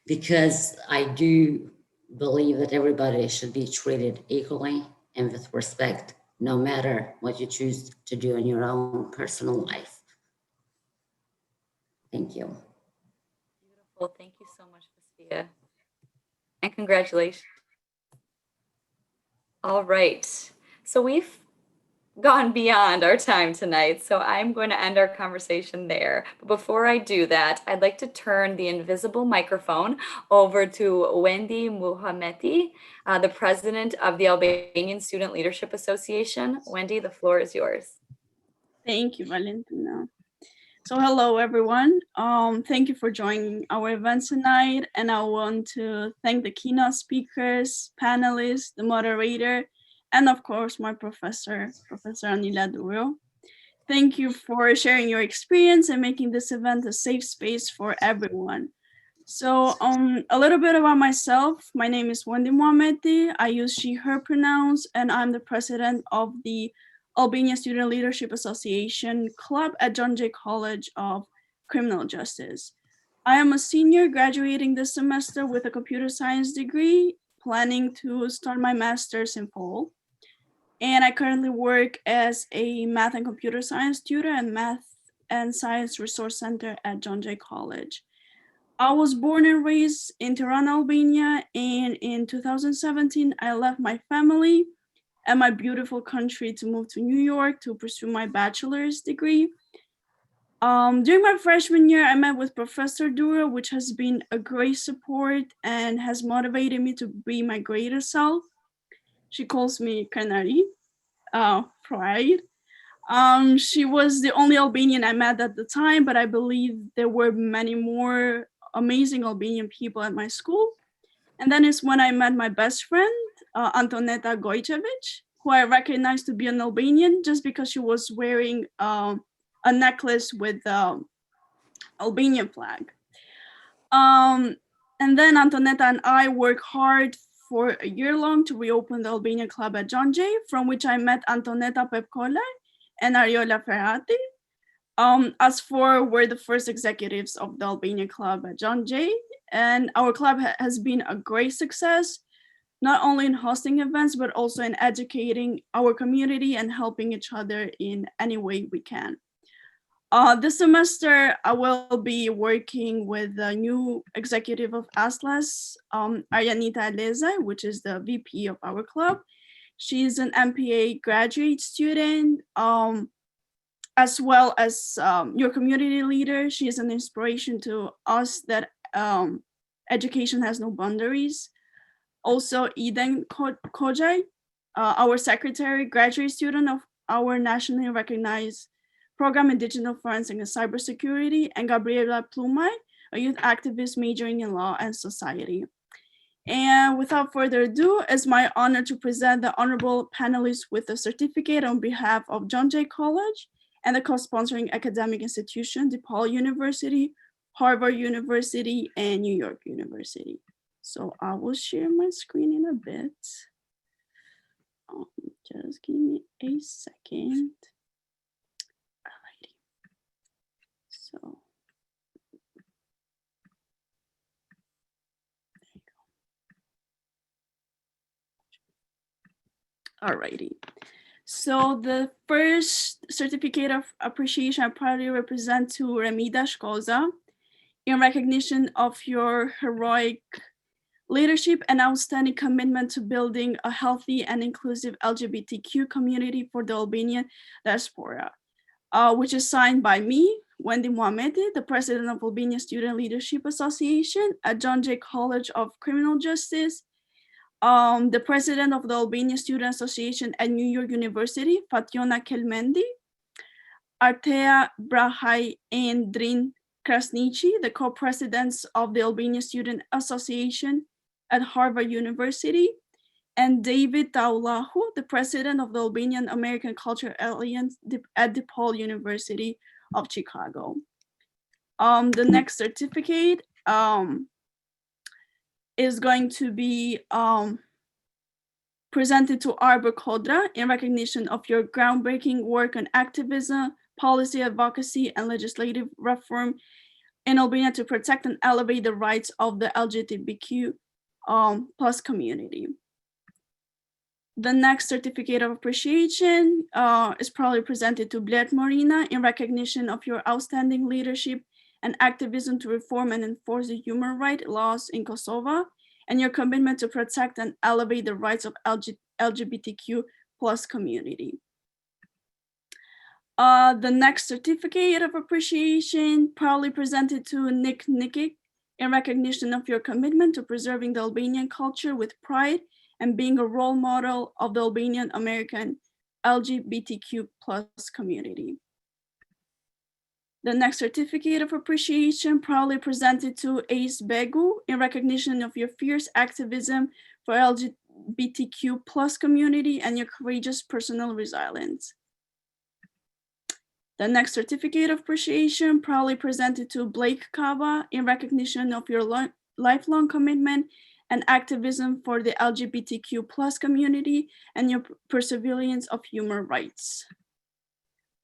because I do believe that everybody should be treated equally and with respect, no matter what you choose to do in your own personal life. Thank you. Beautiful. Thank you so much, Vestia. And congratulations. All right. So we've gone beyond our time tonight, so I'm going to end our conversation there. But before I do that, I'd like to turn the invisible microphone over to Wendy Muhameti, the president of the Albanian Student Leadership Association. Wendy, the floor is yours. Thank you, Valentina. So hello, everyone. Thank you for joining our event tonight. And I want to thank the keynote speakers, panelists, the moderator, and of course, my professor, Professor Anila Duro. Thank you for sharing your experience and making this event a safe space for everyone. So a little bit about myself. My name is Wendy Muhameti. I use she, her pronouns, and I'm the president of the Albanian Student Leadership Association Club at John Jay College of Criminal Justice. I am a senior graduating this semester with a computer science degree, planning to start my master's in fall. And I currently work as a math and computer science tutor and math and science resource center at John Jay College. I was born and raised in Tirana, Albania, and in 2017, I left my family and my beautiful country to move to New York to pursue my bachelor's degree. During my freshman year, I met with Professor Dura, which has been a great support and has motivated me to be my greater self. She calls me Kanari, pride. She was the only Albanian I met at the time, but I believe there were many more amazing Albanian people at my school. And then is when I met my best friend, Antoneta Gojcevic, who I recognized to be an Albanian just because she was wearing a necklace with the Albanian flag. And then Antoneta and I worked hard for a year long to reopen the Albanian Club at John Jay, from which I met Antoneta Pepkola and Ariola Ferrati. Us four were the first executives of the Albanian Club at John Jay, and our club has been a great success, not only in hosting events, but also in educating our community and helping each other in any way we can. This semester, I will be working with the new executive of ASLAS, Ariana Matalia, which is the VP of our club. She's an MPA graduate student, as well as your community leader. She is an inspiration to us that education has no boundaries. Also, Eden Kojai, our secretary, graduate student of our nationally recognized program in digital forensic and cybersecurity, and Gabriela Plumai, a youth activist majoring in law and society. And without further ado, it's my honor to present the honorable panelists with a certificate on behalf of John Jay College and the co-sponsoring academic institution, DePaul University, Harvard University, and New York University. So I will share my screen in a bit. Just give me a second. Alrighty. So. Alrighty. So the first certificate of appreciation I proudly represent to Remida Shkoza in recognition of your heroic leadership and outstanding commitment to building a healthy and inclusive LGBTQ community for the Albanian diaspora, which is signed by me, Wendy Muhameti, the president of Albanian Student Leadership Association at John Jay College of Criminal Justice, the president of the Albanian Student Association at New York University, Fatjona Kelmendi, Artea Brahaj and Drin Krasniqi, the co-presidents of the Albanian Student Association at Harvard University, and David Taulahu, the president of the Albanian American Cultural Alliance at DePaul University of Chicago. The next certificate is going to be presented to Arbor Kodra in recognition of your groundbreaking work on activism, policy advocacy, and legislative reform in Albania to protect and elevate the rights of the LGBTQ plus community. The next certificate of appreciation is probably presented to Blair Morina in recognition of your outstanding leadership and activism to reform and enforce the human rights laws in Kosovo, and your commitment to protect and elevate the rights of LGBTQ plus community. The next certificate of appreciation proudly presented to Nick Nikic in recognition of your commitment to preserving the Albanian culture with pride and being a role model of the Albanian American LGBTQ plus community. The next certificate of appreciation proudly presented to Ace Begu in recognition of your fierce activism for LGBTQ plus community and your courageous personal resilience. The next certificate of appreciation proudly presented to Blake Kaba in recognition of your lifelong commitment and activism for the LGBTQ plus community and your perseverance of human rights.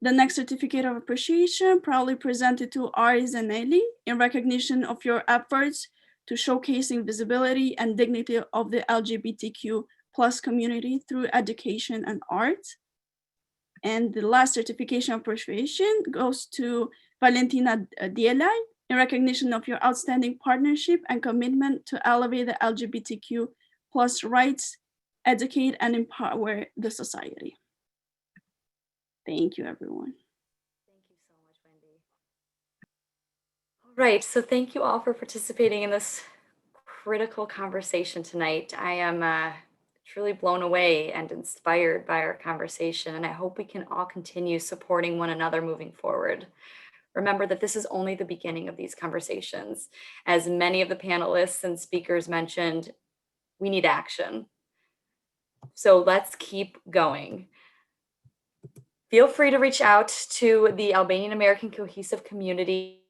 The next certificate of appreciation proudly presented to Ari Zanelli in recognition of your efforts to showcasing visibility and dignity of the LGBTQ plus community through education and art. And the last certification of appreciation goes to Valentina Dielai in recognition of your outstanding partnership and commitment to elevate the LGBTQ plus rights, educate, and empower the society. Thank you, everyone. Thank you so much, Wendy. All right, so thank you all for participating in this critical conversation tonight. I am truly blown away and inspired by our conversation, and I hope we can all continue supporting one another moving forward. Remember that this is only the beginning of these conversations. As many of the panelists and speakers mentioned, we need action. So let's keep going. Feel free to reach out to the Albanian American Cohesive Community,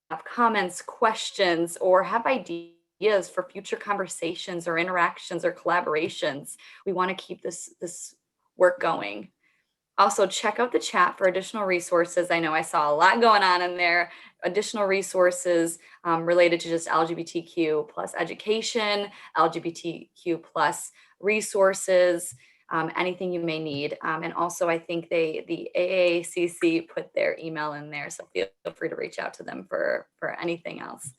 have comments, questions, or have ideas for future conversations or interactions or collaborations. We want to keep this work going. Also, check out the chat for additional resources. I know I saw a lot going on in there. Additional resources related to just LGBTQ plus education, LGBTQ plus resources, anything you may need. And also, I think the AACC put their email in there, so feel free to reach out to them for anything else.